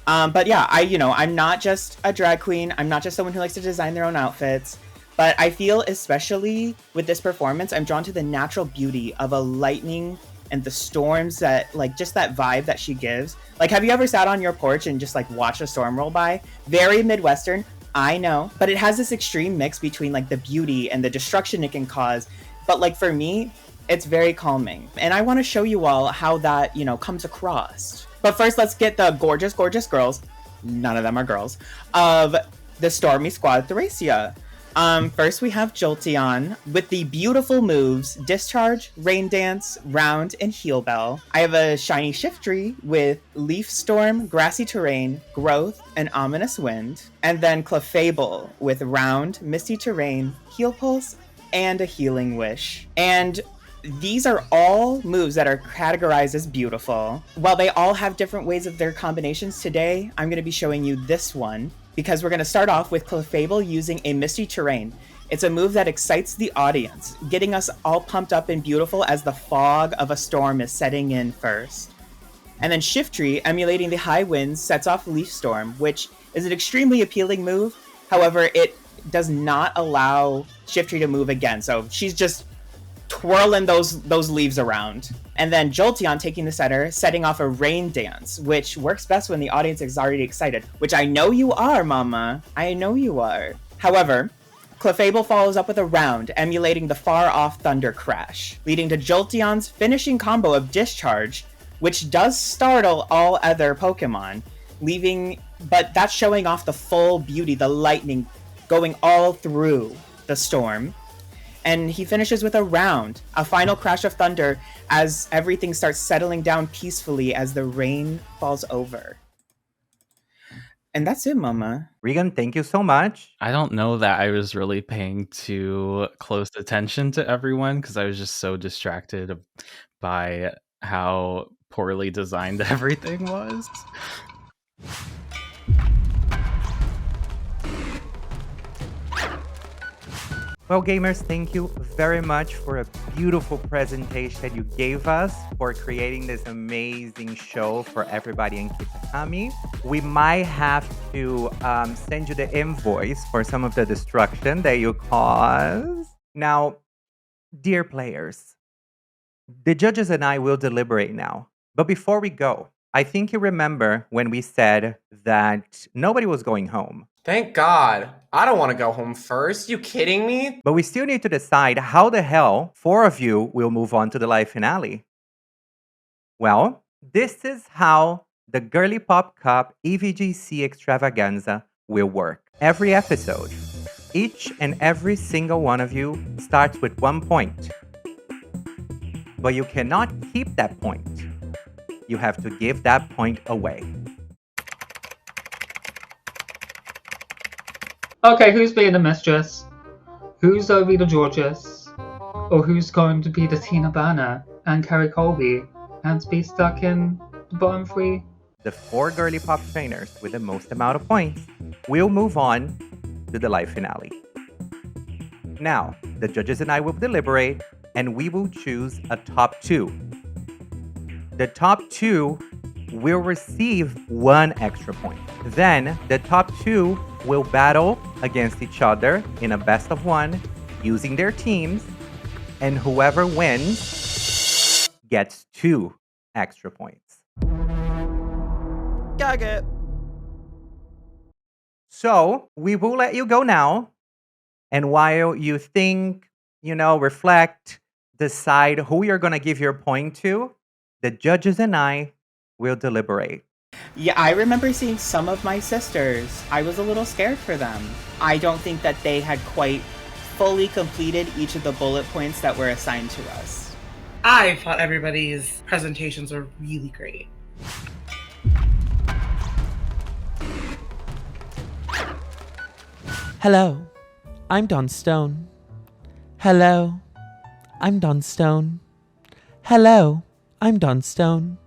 S15: But yeah, I'm not just a drag queen. I'm not just someone who likes to design their own outfits. But I feel, especially with this performance, I'm drawn to the natural beauty of a lightning and the storms that, just that vibe that she gives. Have you ever sat on your porch and just, watched a storm roll by? Very Midwestern, I know. But it has this extreme mix between, the beauty and the destruction it can cause. But, for me, it's very calming. And I want to show you all how that, comes across. But first, let's get the gorgeous, gorgeous girls, none of them are girls, of the Stormy Squad Thracia. First we have Jolteon with the beautiful moves Discharge, Rain Dance, Round, and Heal Bell. I have a shiny Shiftry with Leaf Storm, Grassy Terrain, Growth, and Ominous Wind. And then Clefable with Round, Misty Terrain, Heal Pulse, and a Healing Wish. And these are all moves that are categorized as beautiful. While they all have different ways of their combinations, today I'm going to be showing you this one because we're going to start off with Clefable using a Misty Terrain. It's a move that excites the audience, getting us all pumped up and beautiful as the fog of a storm is setting in first. And then Shiftry, emulating the high winds, sets off Leaf Storm, which is an extremely appealing move. However, it does not allow Shiftry to move again, so she's just twirling those leaves around. And then Jolteon taking the center, setting off a Rain Dance, which works best when the audience is already excited, which I know you are, Mama. I know you are. However, Clefable follows up with a round, emulating the far-off Thunder Crash, leading to Jolteon's finishing combo of Discharge, which does startle all other Pokemon, but that's showing off the full beauty, the lightning going all through the storm. And he finishes with a round, a final crash of thunder as everything starts settling down peacefully as the rain falls over. And that's it, Mama.
S8: Regan, thank you so much.
S1: I don't know that I was really paying too close attention to everyone because I was just so distracted by how poorly designed everything was.
S8: Well, gamers, thank you very much for a beautiful presentation you gave us, for creating this amazing show for everybody in Kitakami. We might have to send you the invoice for some of the destruction that you caused. Now, dear players, the judges and I will deliberate now. But before we go, I think you remember when we said that nobody was going home.
S2: Thank God. I don't want to go home first. You kidding me?
S8: But we still need to decide how the hell 4 of you will move on to the live finale. Well, this is how the Girly Pop Cup EeeveeGC Extravaganza will work. Every episode, each and every single one of you starts with 1 point. But you cannot keep that point. You have to give that point away.
S14: Okay, who's being the mistress? Who's the Georges? Or who's going to be the Tina Burner and Carrie Colby and be stuck in the bottom 3?
S8: The 4 Girly Pop Trainers with the most amount of points will move on to the live finale. Now, the judges and I will deliberate and we will choose a top 2. The top 2 will receive 1 extra point. Then, the top 2 will battle against each other in a best of 1 using their teams, and whoever wins gets 2 extra points.
S9: Got it.
S8: So, we will let you go now, and while you think, reflect, decide who you're going to give your point to, the judges and I will deliberate.
S15: Yeah, I remember seeing some of my sisters. I was a little scared for them. I don't think that they had quite fully completed each of the bullet points that were assigned to us.
S13: I thought everybody's presentations were really great.
S9: Hello, I'm Dawn Stone. Hello, I'm Dawn Stone. Hello, I'm Dawn Stone.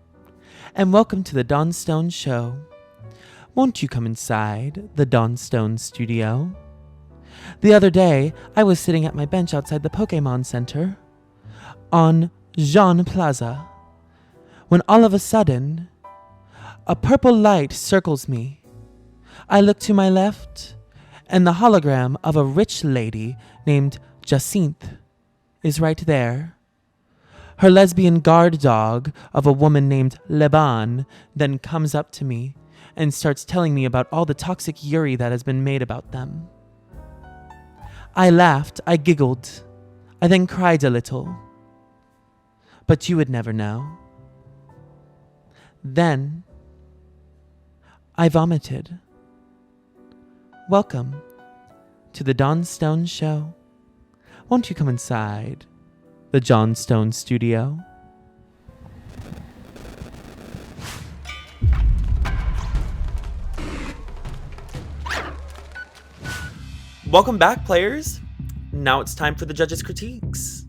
S9: And welcome to the Dawn Stone Show. Won't you come inside the Dawn Stone studio? The other day, I was sitting at my bench outside the Pokemon Center on Jean Plaza, when all of a sudden, a purple light circles me. I look to my left, and the hologram of a rich lady named Jacinthe is right there. Her lesbian guard dog of a woman named Leban then comes up to me and starts telling me about all the toxic Yuri that has been made about them. I laughed, I giggled, I then cried a little. But you would never know. Then I vomited. Welcome to the Dawn Stone Show. Won't you come inside the John Stone studio? Welcome back, players. Now it's time for the judges' critiques.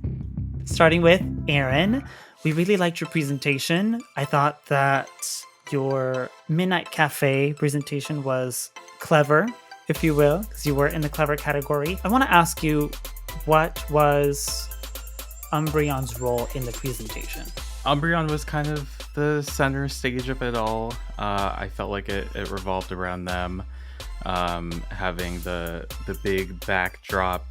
S17: Starting with Aaron, we really liked your presentation. I thought that your Midnight Cafe presentation was clever, if you will, because you were in the clever category. I want to ask you, what was Umbreon's role in the presentation?
S1: Umbreon was kind of the center stage of it all. I felt like it revolved around them, having the big backdrop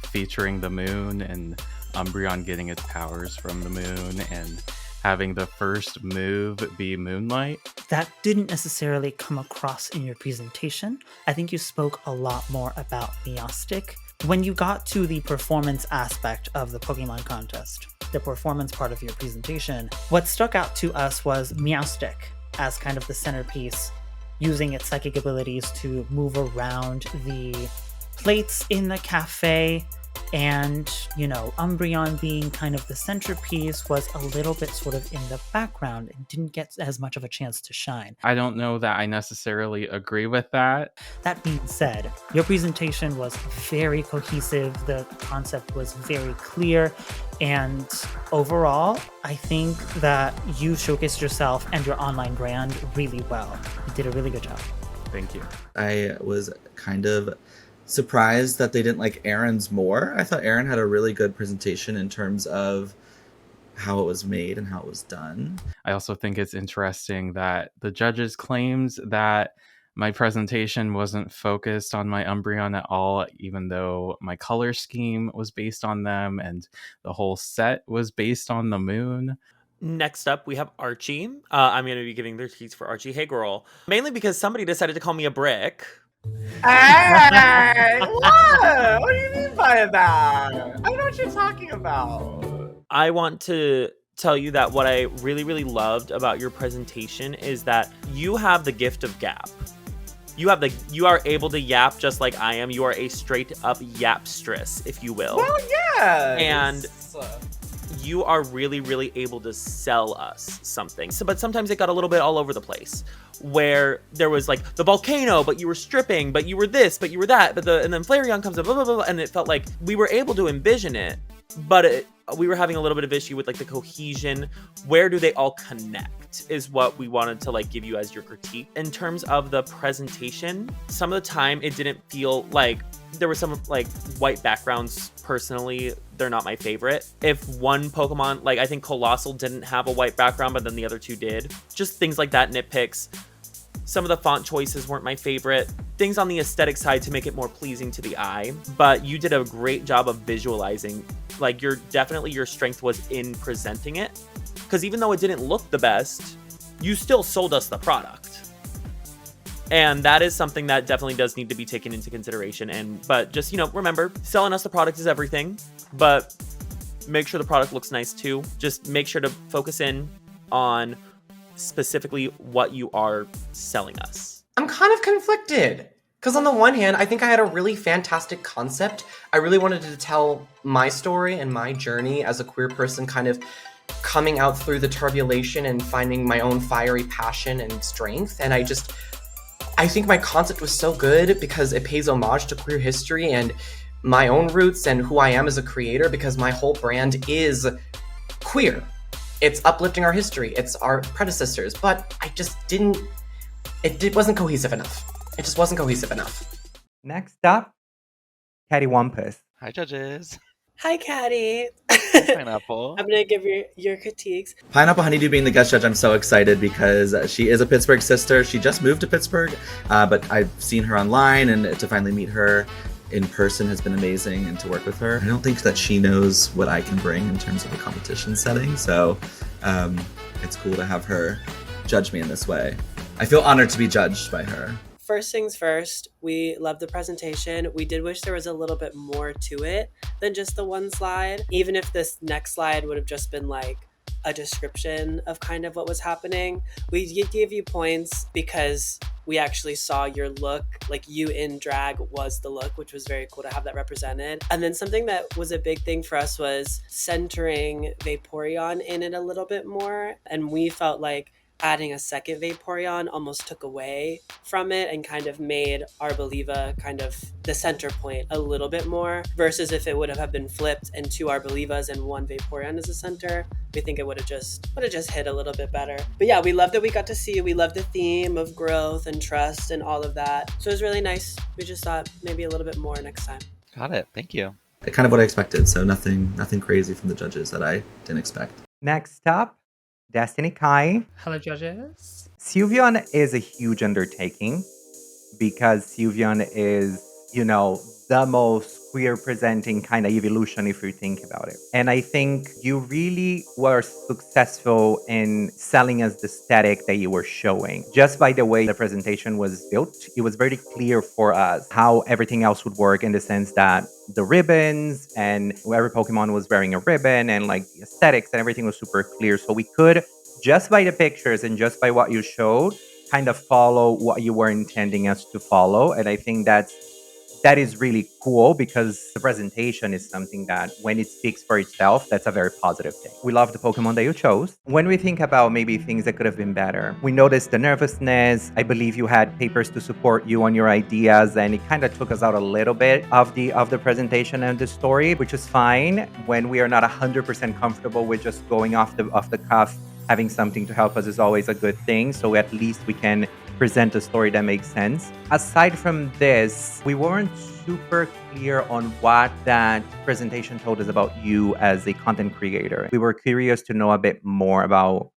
S1: featuring the moon and Umbreon getting its powers from the moon and having the first move be Moonlight.
S17: That didn't necessarily come across in your presentation. I think you spoke a lot more about Meowstic. When you got to the performance aspect of the Pokemon contest, the performance part of your presentation, what stuck out to us was Meowstic as kind of the centerpiece, using its psychic abilities to move around the plates in the cafe. And, Umbreon being kind of the centerpiece was a little bit sort of in the background and didn't get as much of a chance to shine.
S1: I don't know that I necessarily agree with that.
S17: That being said, your presentation was very cohesive, the concept was very clear, and overall, I think that you showcased yourself and your online brand really well. You did a really good job.
S1: Thank you.
S12: I was kind of surprised that they didn't like Aaron's more. I thought Aaron had a really good presentation in terms of how it was made and how it was done.
S1: I also think it's interesting that the judges claimed that my presentation wasn't focused on my Umbreon at all, even though my color scheme was based on them and the whole set was based on the moon.
S9: Next up, we have Archie. I'm going to be giving the keys for Archie. Hey, girl. Mainly because somebody decided to call me a brick.
S2: Hey, what? What do you mean by that? I don't know what you're talking about.
S9: I want to tell you that what I really, really loved about your presentation is that you have the gift of gap. You are able to yap just like I am. You are a straight up yapstress, if you will.
S2: Well, yeah.
S9: And you are really, really able to sell us something. But sometimes it got a little bit all over the place, where there was like the volcano, but you were stripping, but you were this, but you were that, and then Flareon comes up, blah, blah, blah, and it felt like we were able to envision it, but we were having a little bit of issue with like the cohesion. Where do they all connect is what we wanted to like give you as your critique. In terms of the presentation, some of the time it didn't feel like there were some like white backgrounds. Personally, they're not my favorite. If one Pokemon, like I think Colossal didn't have a white background, but then the other two did. Just things like that, nitpicks. Some of the font choices weren't my favorite. Things on the aesthetic side to make it more pleasing to the eye. But you did a great job of visualizing. Like your strength was in presenting it. Because even though it didn't look the best, you still sold us the product. And that is something that definitely does need to be taken into consideration. But just, remember, selling us the product is everything. But make sure the product looks nice too. Just make sure to focus in on specifically what you are selling us.
S2: I'm kind of conflicted. Because on the one hand, I think I had a really fantastic concept. I really wanted to tell my story and my journey as a queer person, kind of coming out through the turbulation and finding my own fiery passion and strength. And I think my concept was so good because it pays homage to queer history and my own roots and who I am as a creator, because my whole brand is queer. It's uplifting our history. It's our predecessors. But I just it wasn't cohesive enough. It just wasn't cohesive enough.
S8: Next up, Caddy Wampus.
S11: Hi, judges.
S16: Hi, Caddy.
S11: Pineapple.
S16: I'm going to give your critiques.
S12: Pineapple Honeydew being the guest judge, I'm so excited because she is a Pittsburgh sister. She just moved to Pittsburgh, but I've seen her online, and to finally meet her in person has been amazing, and to work with her. I don't think that she knows what I can bring in terms of a competition setting, so it's cool to have her judge me in this way. I feel honored to be judged by her.
S16: First things first, we loved the presentation. We did wish there was a little bit more to it than just the one slide. Even if this next slide would have just been like a description of kind of what was happening. We did give you points because we actually saw your look, like you in drag was the look, which was very cool to have that represented. And then something that was a big thing for us was centering Vaporeon in it a little bit more. And we felt like adding a second Vaporeon almost took away from it and kind of made Arboliva kind of the center point a little bit more, versus if it would have been flipped and 2 Arbolivas and 1 Vaporeon as a center, we think it would have just hit a little bit better. But yeah, we love that we got to see, we love the theme of growth and trust and all of that. So it was really nice. We just thought maybe a little bit more next time.
S11: Got it. Thank you.
S12: Kind of what I expected, so nothing crazy from the judges that I didn't expect.
S8: Next up, Destiny Kai.
S10: Hello, judges.
S8: Sylveon is a huge undertaking because Sylveon is, the most queer presenting kind of evolution if you think about it. And I think you really were successful in selling us the aesthetic that you were showing. Just by the way the presentation was built, it was very clear for us how everything else would work, in the sense that the ribbons and every Pokemon was wearing a ribbon, and like the aesthetics and everything was super clear. So we could, just by the pictures and just by what you showed, kind of follow what you were intending us to follow. And I think that is really cool, because the presentation is something that, when it speaks for itself, that's a very positive thing. We love the Pokemon that you chose. When we think about maybe things that could have been better, we noticed the nervousness. I believe you had papers to support you on your ideas, and it kind of took us out a little bit of the presentation and the story, which is fine when we are not 100% comfortable with just going off the cuff. Having something to help us is always a good thing, so at least we can present a story that makes sense. Aside from this, we weren't super clear on what that presentation told us about you as a content creator. We were curious to know a bit more about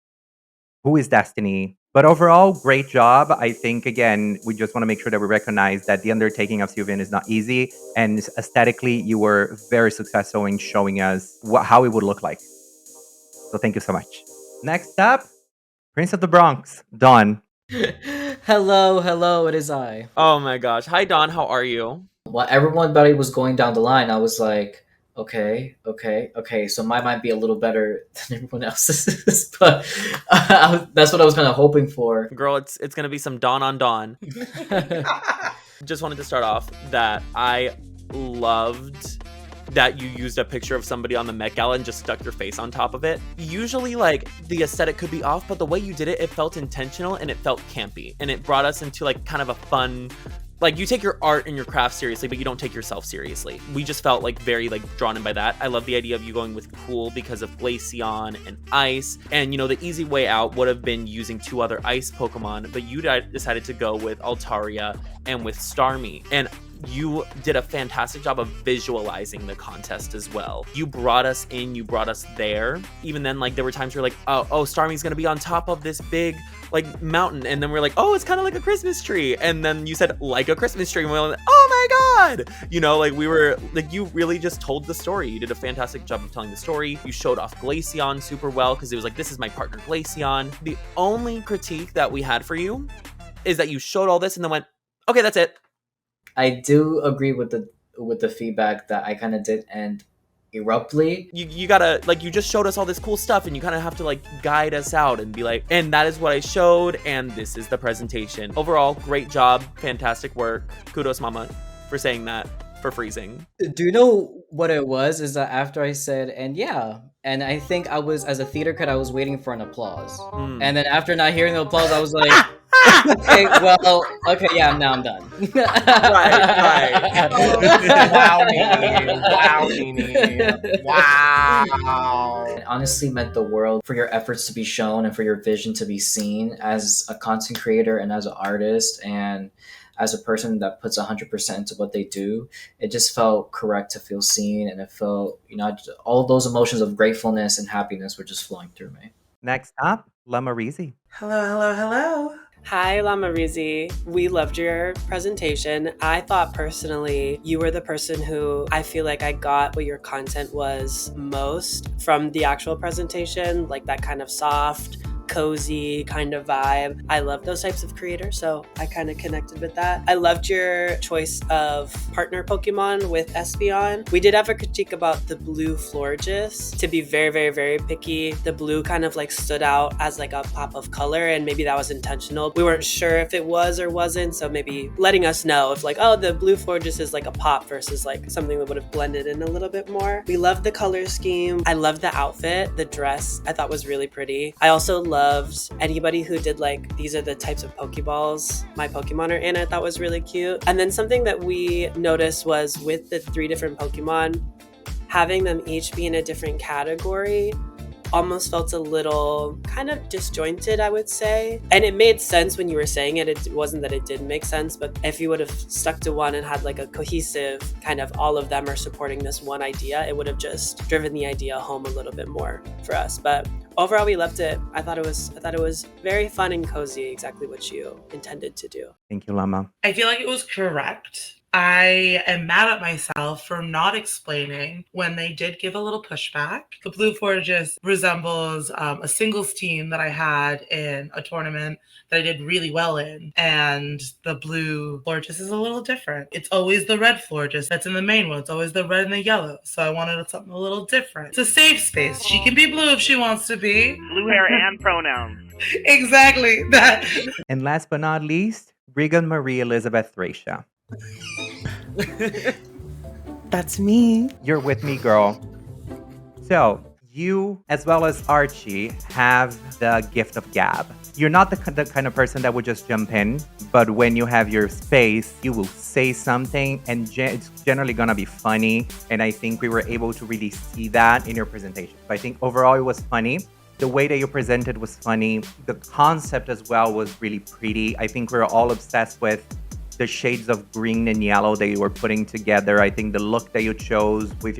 S8: who is Destiny. But overall, great job. I think, again, we just want to make sure that we recognize that the undertaking of Sylveon is not easy. And aesthetically, you were very successful in showing us how it would look like. So thank you so much. Next up, Prince of the Bronx, Dawn.
S5: Hello, it is I.
S9: Oh my gosh. Hi, Dawn. How are you?
S5: While everybody was going down the line, I was like, okay. So mine might be a little better than everyone else's, but that's what I was kind of hoping for.
S9: Girl, it's going to be some Dawn on Dawn. Just wanted to start off that I loved that you used a picture of somebody on the Met Gala and just stuck your face on top of it. Usually, like, the aesthetic could be off, but the way you did it, it felt intentional and it felt campy. And it brought us into, like, kind of a fun... Like, you take your art and your craft seriously, but you don't take yourself seriously. We just felt, like, very, like, drawn in by that. I love the idea of you going with cool because of Glaceon and Ice. And, the easy way out would have been using 2 other Ice Pokemon, but you decided to go with Altaria and with Starmie. And you did a fantastic job of visualizing the contest as well. You brought us in, you brought us there. Even then, like, there were times where like, oh, Starmie's gonna be on top of this big, like, mountain. And then we're like, oh, it's kind of like a Christmas tree. And then you said, like a Christmas tree. And we were like, oh my God. Like, we were, like, you really just told the story. You did a fantastic job of telling the story. You showed off Glaceon super well, because it was like, this is my partner Glaceon. The only critique that we had for you is that you showed all this and then went, okay, that's it.
S5: I do agree with the feedback that I kind of did end abruptly.
S9: You gotta, like, you just showed us all this cool stuff, and you kind of have to, like, guide us out and be like, and that is what I showed, and this is the presentation. Overall, great job, fantastic work. Kudos, Mama, for saying that, for freezing.
S5: Do you know what it was? Is that after I said, and yeah, and I think I was, as a theater kid, I was waiting for an applause. And then after not hearing the applause, I was like, okay, yeah, now I'm done.
S2: Right. Wow.
S5: It honestly meant the world for your efforts to be shown and for your vision to be seen as a content creator and as an artist and as a person that puts 100% into what they do. It just felt correct to feel seen, and it felt, all those emotions of gratefulness and happiness were just flowing through me.
S8: Next up, Lamarizi.
S16: Hello. Hi, Lamarizi. We loved your presentation. I thought personally you were the person who I feel like I got what your content was most from the actual presentation, like that kind of soft, cozy kind of vibe. I love those types of creators, so I kind of connected with that. I loved your choice of partner Pokemon with Espeon. We did have a critique about the blue Florges. To be very, very, very picky, the blue kind of like stood out as like a pop of color, and maybe that was intentional. We weren't sure if it was or wasn't, so maybe letting us know if like, oh, the blue Florges is like a pop versus like something that would have blended in a little bit more. We loved the color scheme. I loved the outfit. The dress I thought was really pretty. I also loved loved anybody who did like, these are the types of Pokeballs my Pokemon are in. I thought was really cute. And then something that we noticed was with the 3 different Pokemon, having them each be in a different category almost felt a little kind of disjointed, I would say. And it made sense when you were saying it. It wasn't that it didn't make sense, but if you would have stuck to one and had like a cohesive kind of all of them are supporting this one idea, it would have just driven the idea home a little bit more for us. But overall, we loved it. I thought it was very fun and cozy, exactly what you intended to do.
S8: Thank you, Llama.
S13: I feel like it was correct. I am mad at myself for not explaining when they did give a little pushback. The Blue Fortress resembles a singles team that I had in a tournament that I did really well in. And the Blue Fortress is a little different. It's always the red Fortress that's in the main one. It's always the red and the yellow. So I wanted something a little different. It's a safe space. She can be blue if she wants to be.
S18: Blue hair and pronouns.
S13: Exactly. That.
S8: And last but not least, Regan Marie Elizabeth Thracia.
S15: That's me.
S8: You're with me, girl. So, you, as well as Archie, have the gift of gab. You're not the kind of person that would just jump in, but when you have your space, you will say something, and it's generally gonna be funny. And I think we were able to really see that in your presentation. So I think overall it was funny. The way that you presented was funny. The concept as well was really pretty. I think we're all obsessed with the shades of green and yellow that you were putting together. I think the look that you chose with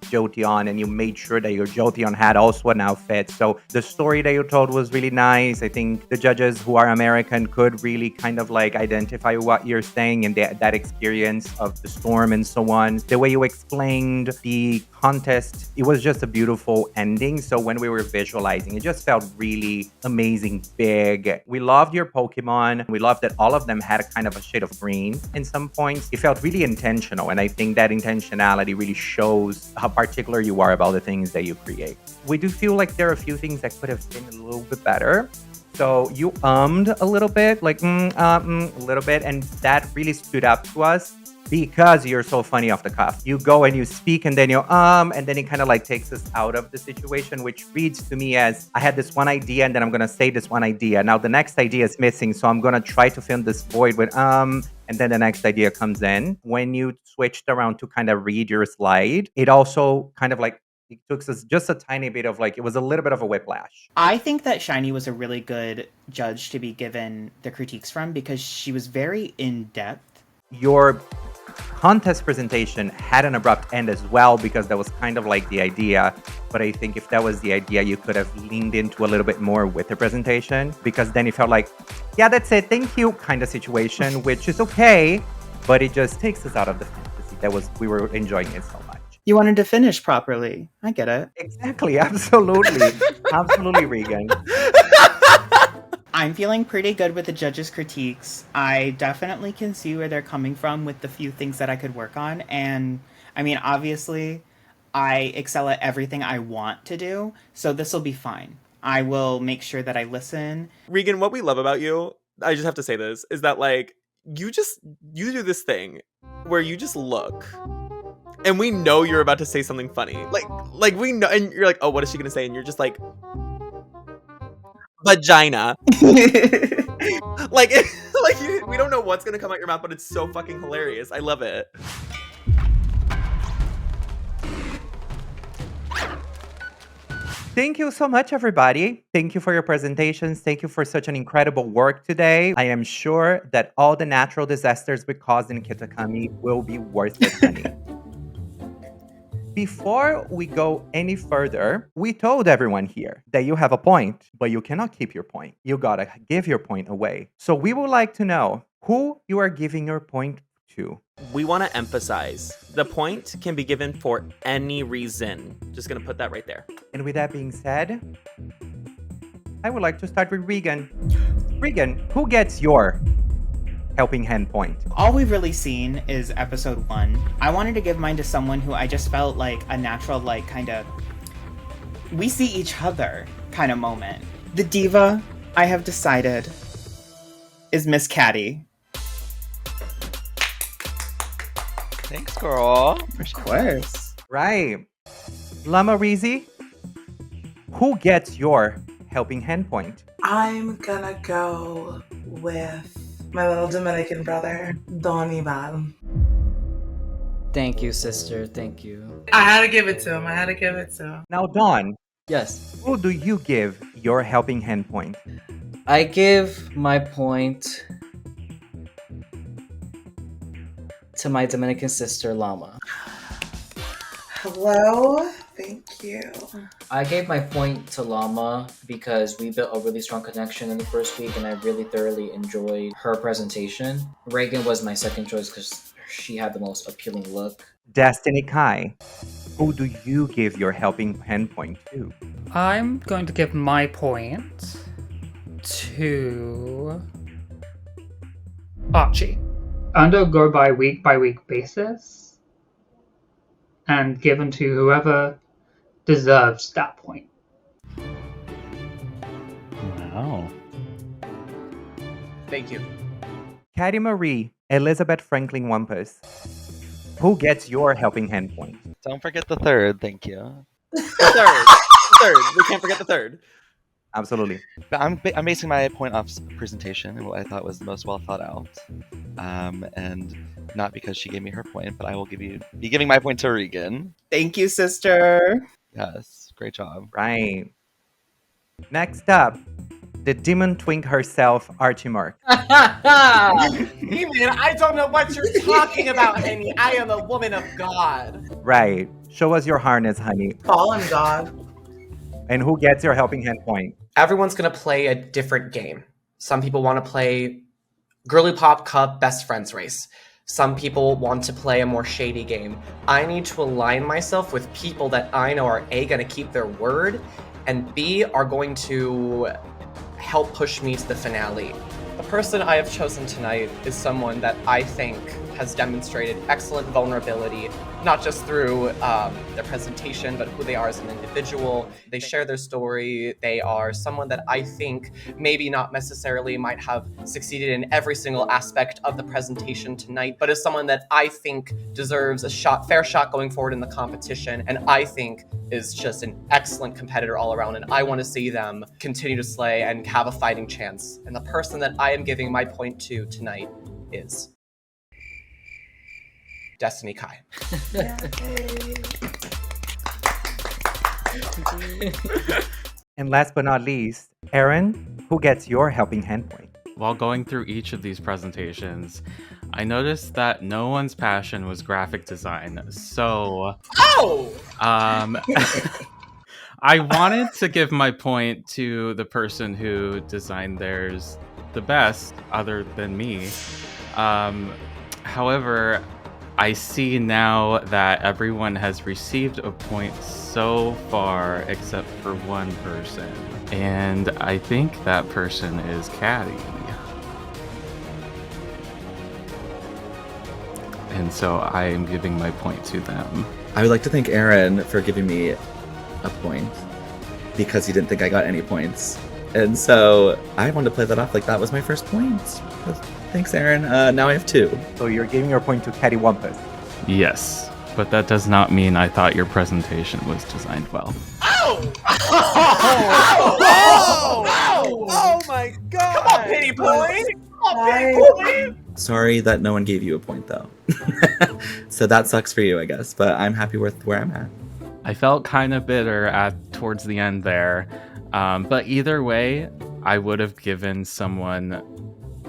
S8: Jolteon, and you made sure that your Jolteon had also an outfit. So the story that you told was really nice. I think the judges who are American could really kind of like identify what you're saying and that experience of the storm and so on. The way you explained the contest, it was just a beautiful ending. So when we were visualizing, it just felt really amazing, big. We loved your Pokemon. We loved that all of them had a kind of a shade of green in some points. It felt really intentional, and I think that intentionality really shows how particular you are about the things that you create. We do feel like there are a few things that could have been a little bit better. So you ummed a little bit, like a little bit, and that really stood up to us because you're so funny off the cuff. You go and you speak, and then you and then it kind of like takes us out of the situation, which reads to me as I had this one idea, and then I'm gonna say this one idea. Now the next idea is missing, so I'm gonna try to fill this void with and then the next idea comes in. When you switched around to kind of read your slide, it also kind of like it took us just a tiny bit of like, it was a little bit of a whiplash.
S15: I think that Shiny was a really good judge to be given the critiques from because she was very in-depth.
S8: Your contest presentation had an abrupt end as well because that was kind of like the idea. But I think if that was the idea, you could have leaned into a little bit more with the presentation, because then it felt like, yeah, that's it, thank you kind of situation, which is okay, but it just takes us out of the fantasy. We were enjoying it so much.
S15: You wanted to finish properly. I get it.
S8: Exactly, absolutely. Absolutely, Regan.
S15: I'm feeling pretty good with the judges' critiques. I definitely can see where they're coming from with the few things that I could work on. And I mean, obviously, I excel at everything I want to do, so this will be fine. I will make sure that I listen.
S9: Regan, what we love about you, I just have to say this, is that like, you do this thing where you just look and we know you're about to say something funny. Like we know, and you're like, oh, what is she gonna say? And you're just like, vagina. like we don't know what's gonna come out your mouth, but it's so fucking hilarious. I love it.
S8: Thank you so much, everybody. Thank you for your presentations. Thank you for such an incredible work today. I am sure that all the natural disasters we caused in Kitakami will be worth it, honey. Before we go any further, we told everyone here that you have a point, but you cannot keep your point. You gotta give your point away. So we would like to know who you are giving your point to.
S9: We want to emphasize the point can be given for any reason. Just gonna put that right there.
S8: And with that being said, I would like to start with Regan. Regan, who gets your helping hand point?
S15: All we've really seen is episode 1. I wanted to give mine to someone who I just felt like a natural, like, kind of, we see each other kind of moment. The diva, I have decided, is Miss Caddy.
S11: Thanks, girl.
S15: Of course.
S8: Right. Llama Reezy, who gets your helping hand point?
S6: I'm gonna go with my little Dominican brother, Don Ivan.
S5: Thank you, sister. Thank you.
S6: I had to give it to him.
S8: Now, Dawn,
S5: Yes.
S8: who do you give your helping hand point?
S5: I give my point to my Dominican sister, Llama.
S6: Hello. Thank you.
S5: I gave my point to Llama because we built a really strong connection in the first week and I really thoroughly enjoyed her presentation. Reagan was my second choice because she had the most appealing look.
S8: Destiny Kai, who do you give your helping hand point to?
S10: I'm going to give my point to Archie.
S14: I'm going to go by week basis and given to whoever deserves that point.
S1: Wow.
S2: Thank you.
S8: Caddy Marie, Elizabeth Franklin Wampus, who gets your helping hand point?
S11: Don't forget the third, thank you.
S9: Third. We can't forget the third.
S8: Absolutely.
S11: But I'm basing my point off presentation and what I thought was the most well thought out. And not because she gave me her point, but I will be giving my point to Regan.
S15: Thank you, sister.
S11: Yes, great job.
S8: Right. Next up, the demon twink herself, Archie Mark.
S2: Man, I don't know what you're talking about, Henny. I am a woman of God.
S8: Right. Show us your harness, honey.
S6: Fallen God.
S8: And who gets your helping hand point?
S2: Everyone's gonna play a different game. Some people want to play Girly Pop Cup Best Friends Race. Some people want to play a more shady game. I need to align myself with people that I know are A, gonna keep their word, and B, are going to help push me to the finale. The person I have chosen tonight is someone that I think has demonstrated excellent vulnerability, not just through their presentation, but who they are as an individual. They share their story. They are someone that I think maybe not necessarily might have succeeded in every single aspect of the presentation tonight, but is someone that I think deserves a fair shot going forward in the competition, and I think is just an excellent competitor all around, and I want to see them continue to slay and have a fighting chance. And the person that I am giving my point to tonight is Destiny Kai.
S8: And last but not least, Aaron, who gets your helping hand point?
S1: While going through each of these presentations, I noticed that no one's passion was graphic design. So, I wanted to give my point to the person who designed theirs the best, other than me. However, I see now that everyone has received a point so far except for one person. And I think that person is Caddy. And so I am giving my point to them.
S12: I would like to thank Aaron for giving me a point because he didn't think I got any points. And so I wanted to play that off like that was my first point. Thanks, Aaron. Now I have 2.
S8: So you're giving your point to Caddy Wampus.
S1: Yes, but that does not mean I thought your presentation was designed well.
S2: Oh my God! Come on, pity point! Come on, pity point!
S12: Sorry that no one gave you a point, though. So that sucks for you, I guess. But I'm happy with where I'm at.
S1: I felt kind of bitter towards the end there. But either way, I would have given someone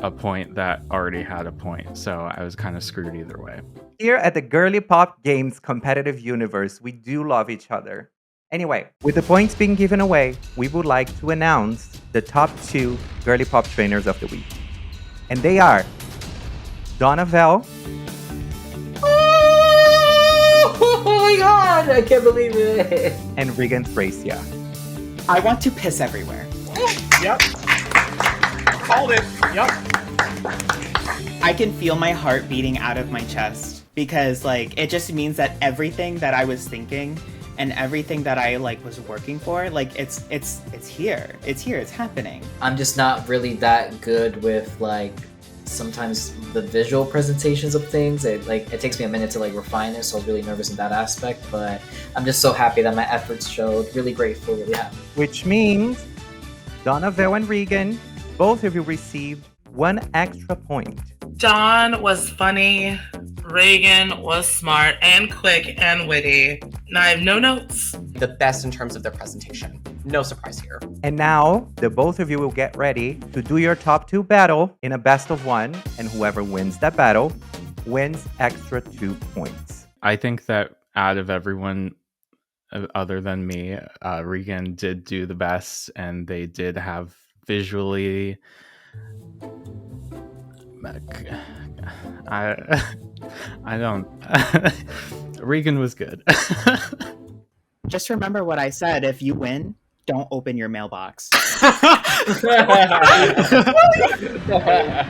S1: a point that already had a point. So I was kind of screwed either way.
S8: Here at the Girly Pop Games competitive universe, we do love each other. Anyway, with the points being given away, we would like to announce the top 2 Girly Pop Trainers of the week. And they are Donna Vell.
S5: Oh my God, I can't believe it.
S8: And Regan Thracia.
S15: I want to piss everywhere.
S2: Yep. Called it. Yep.
S15: I can feel my heart beating out of my chest because like it just means that everything that I was thinking and everything that I like was working for, like it's here. It's happening.
S5: I'm just not really that good with like sometimes the visual presentations of things. It takes me a minute to like refine it, so I'm really nervous in that aspect, but I'm just so happy that my efforts showed. Really grateful, really happy.
S8: Which means Donna, Vel, and Regan, both of you received 1 extra point.
S13: Dawn was funny. Reagan was smart and quick and witty. And I have no notes.
S2: The best in terms of their presentation. No surprise here.
S8: And now, the both of you will get ready to do your top 2 battle in a best of 1, and whoever wins that battle wins extra 2 points.
S1: I think that out of everyone other than me, Regan did do the best, and they did have visually... I don't... Regan was good.
S15: Just remember what I said. If you win, don't open your mailbox.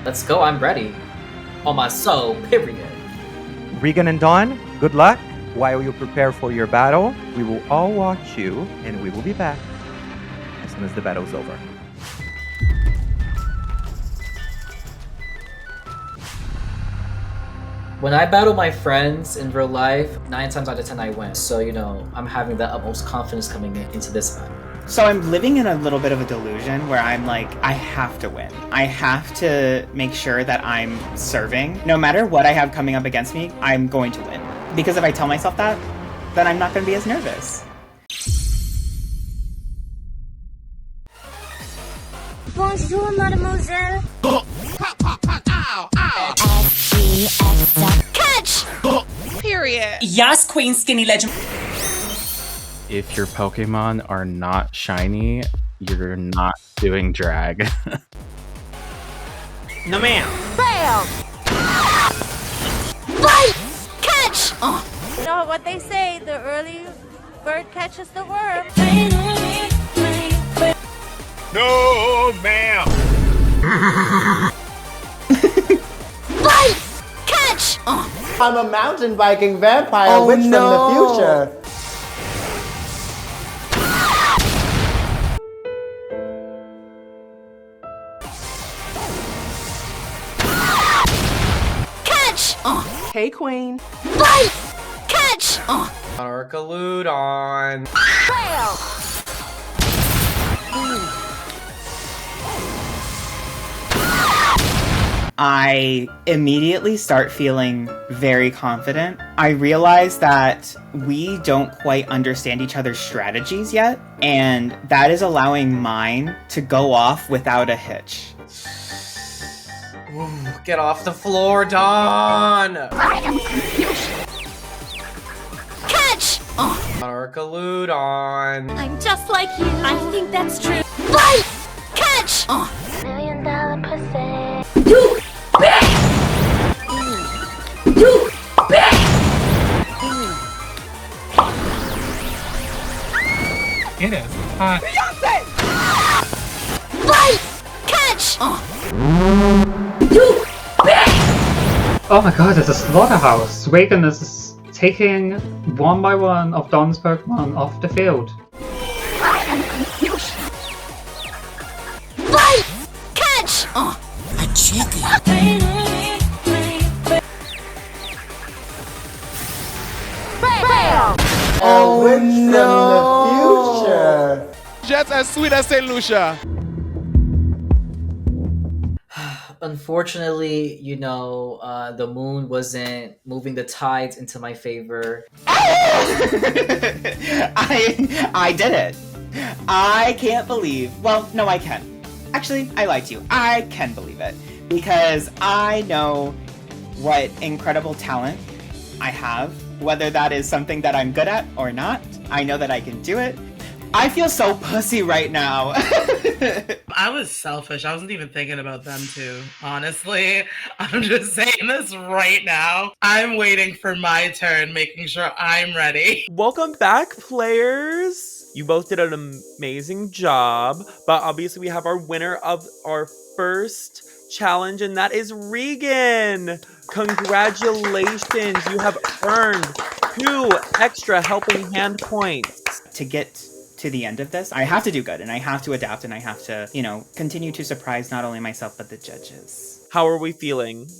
S5: Let's go, I'm ready. On my soul, period.
S8: Regan and Dawn, good luck. While you prepare for your battle, we will all watch you, and we will be back as soon as the battle's over.
S5: When I battle my friends in real life, 9 times out of 10 I win. So, I'm having the utmost confidence coming into this battle.
S15: So I'm living in a little bit of a delusion where I'm like, I have to win. I have to make sure that I'm serving. No matter what I have coming up against me, I'm going to win. Because if I tell myself that, then I'm not going to be as nervous.
S19: Bonjour, mademoiselle. Catch!
S13: Period.
S19: Yes, Queen Skinny Legend.
S1: If your Pokemon are not shiny, you're not doing drag.
S18: No, ma'am.
S19: Bam! Fight! Catch! You know what they say, the early bird catches the worm.
S18: No, ma'am.
S19: Fight! Catch!
S20: I'm a mountain biking vampire witch from the future.
S19: Catch!
S2: Hey, Queen.
S19: Fight! Catch!
S2: Arcaludon.
S19: Fail!
S15: I immediately start feeling very confident. I realize that we don't quite understand each other's strategies yet, and that is allowing mine to go off without a hitch.
S2: Ooh, get off the floor, Dawn!
S19: Catch!
S2: Arcaludon.
S19: I'm just like you. I think that's true. Fight! Catch! $1 million pussy. You bitch! You bitch!
S18: It is hot.
S19: Beyonce! Fight! Catch! You bitch!
S14: Oh my god, it's a slaughterhouse! Reagan is taking one by one of Don's Pokemon off the field.
S19: Fight! Catch! A chicken. Bam!
S20: Oh, witch from the future.
S18: Just as sweet as St. Lucia.
S5: Unfortunately, the moon wasn't moving the tides into my favor.
S15: I did it. I can't believe. Well, no, I can. Actually, I lied to you. I can believe it. Because I know what incredible talent I have. Whether that is something that I'm good at or not, I know that I can do it. I feel so pussy right now.
S13: I was selfish. I wasn't even thinking about them too. Honestly, I'm just saying this right now. I'm waiting for my turn, making sure I'm ready.
S9: Welcome back, players. You both did an amazing job, but obviously we have our winner of our first challenge, and that is Regan. Congratulations, you have earned 2 extra helping hand points.
S15: To get to the end of this, I have to do good, and I have to adapt, and I have to, continue to surprise not only myself, but the judges.
S9: How are we feeling?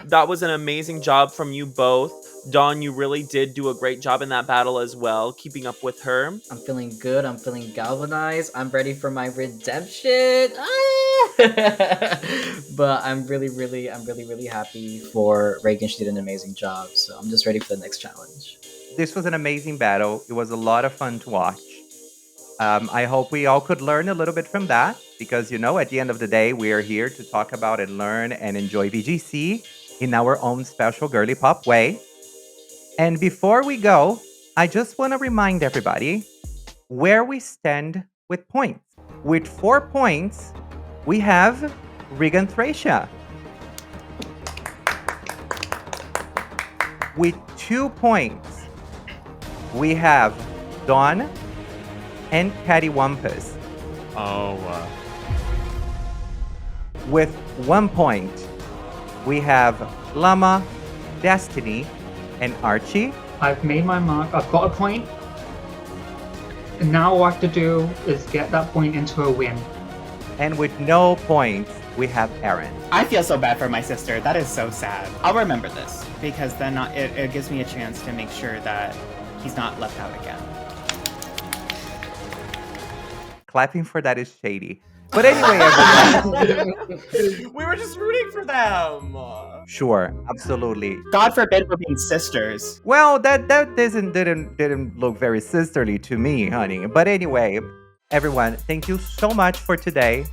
S9: That was an amazing job from you both. Dawn, you really did do a great job in that battle as well, keeping up with her.
S5: I'm feeling good. I'm feeling galvanized. I'm ready for my redemption. But I'm really happy for Reagan. She did an amazing job. So I'm just ready for the next challenge.
S8: This was an amazing battle. It was a lot of fun to watch. I hope we all could learn a little bit from that because, you know, at the end of the day, we are here to talk about and learn and enjoy VGC in our own special girly pop way. And before we go, I just want to remind everybody where we stand with points. With 4 points, we have Regan Thracia. With 2 points, we have Dawn and Catty Wampus.
S1: Oh.
S8: With 1 point, we have Llama, Destiny, and Archie.
S14: I've made my mark. I've got a point. And now all I have to do is get that point into a win.
S8: And with no points, we have Aaron.
S15: I feel so bad for my sister. That is so sad. I'll remember this because then it gives me a chance to make sure that he's not left out again.
S8: Clapping for that is shady. But anyway, everyone.
S2: We were just rooting for them.
S8: Sure, absolutely.
S15: God forbid we're being sisters.
S8: Well, that didn't look very sisterly to me, honey. But anyway, everyone, thank you so much for today.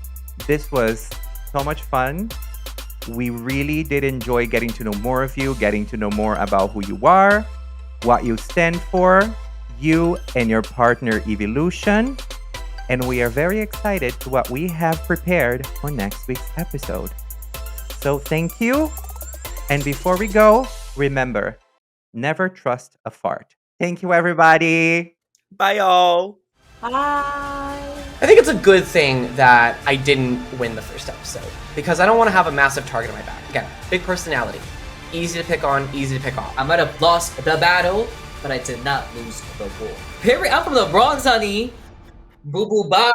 S8: This was so much fun. We really did enjoy getting to know more of you, getting to know more about who you are, what you stand for, you and your partner Eeveelution. And we are very excited to what we have prepared for next week's episode. So thank you. And before we go, remember, never trust a fart. Thank you, everybody.
S9: Bye, y'all.
S16: Bye.
S2: I think it's a good thing that I didn't win the first episode because I don't want to have a massive target on my back. Again, big personality. Easy to pick on, easy to pick off.
S5: I might have lost the battle, but I did not lose the war. Period. I'm from the Bronx, honey. Boo boo bye.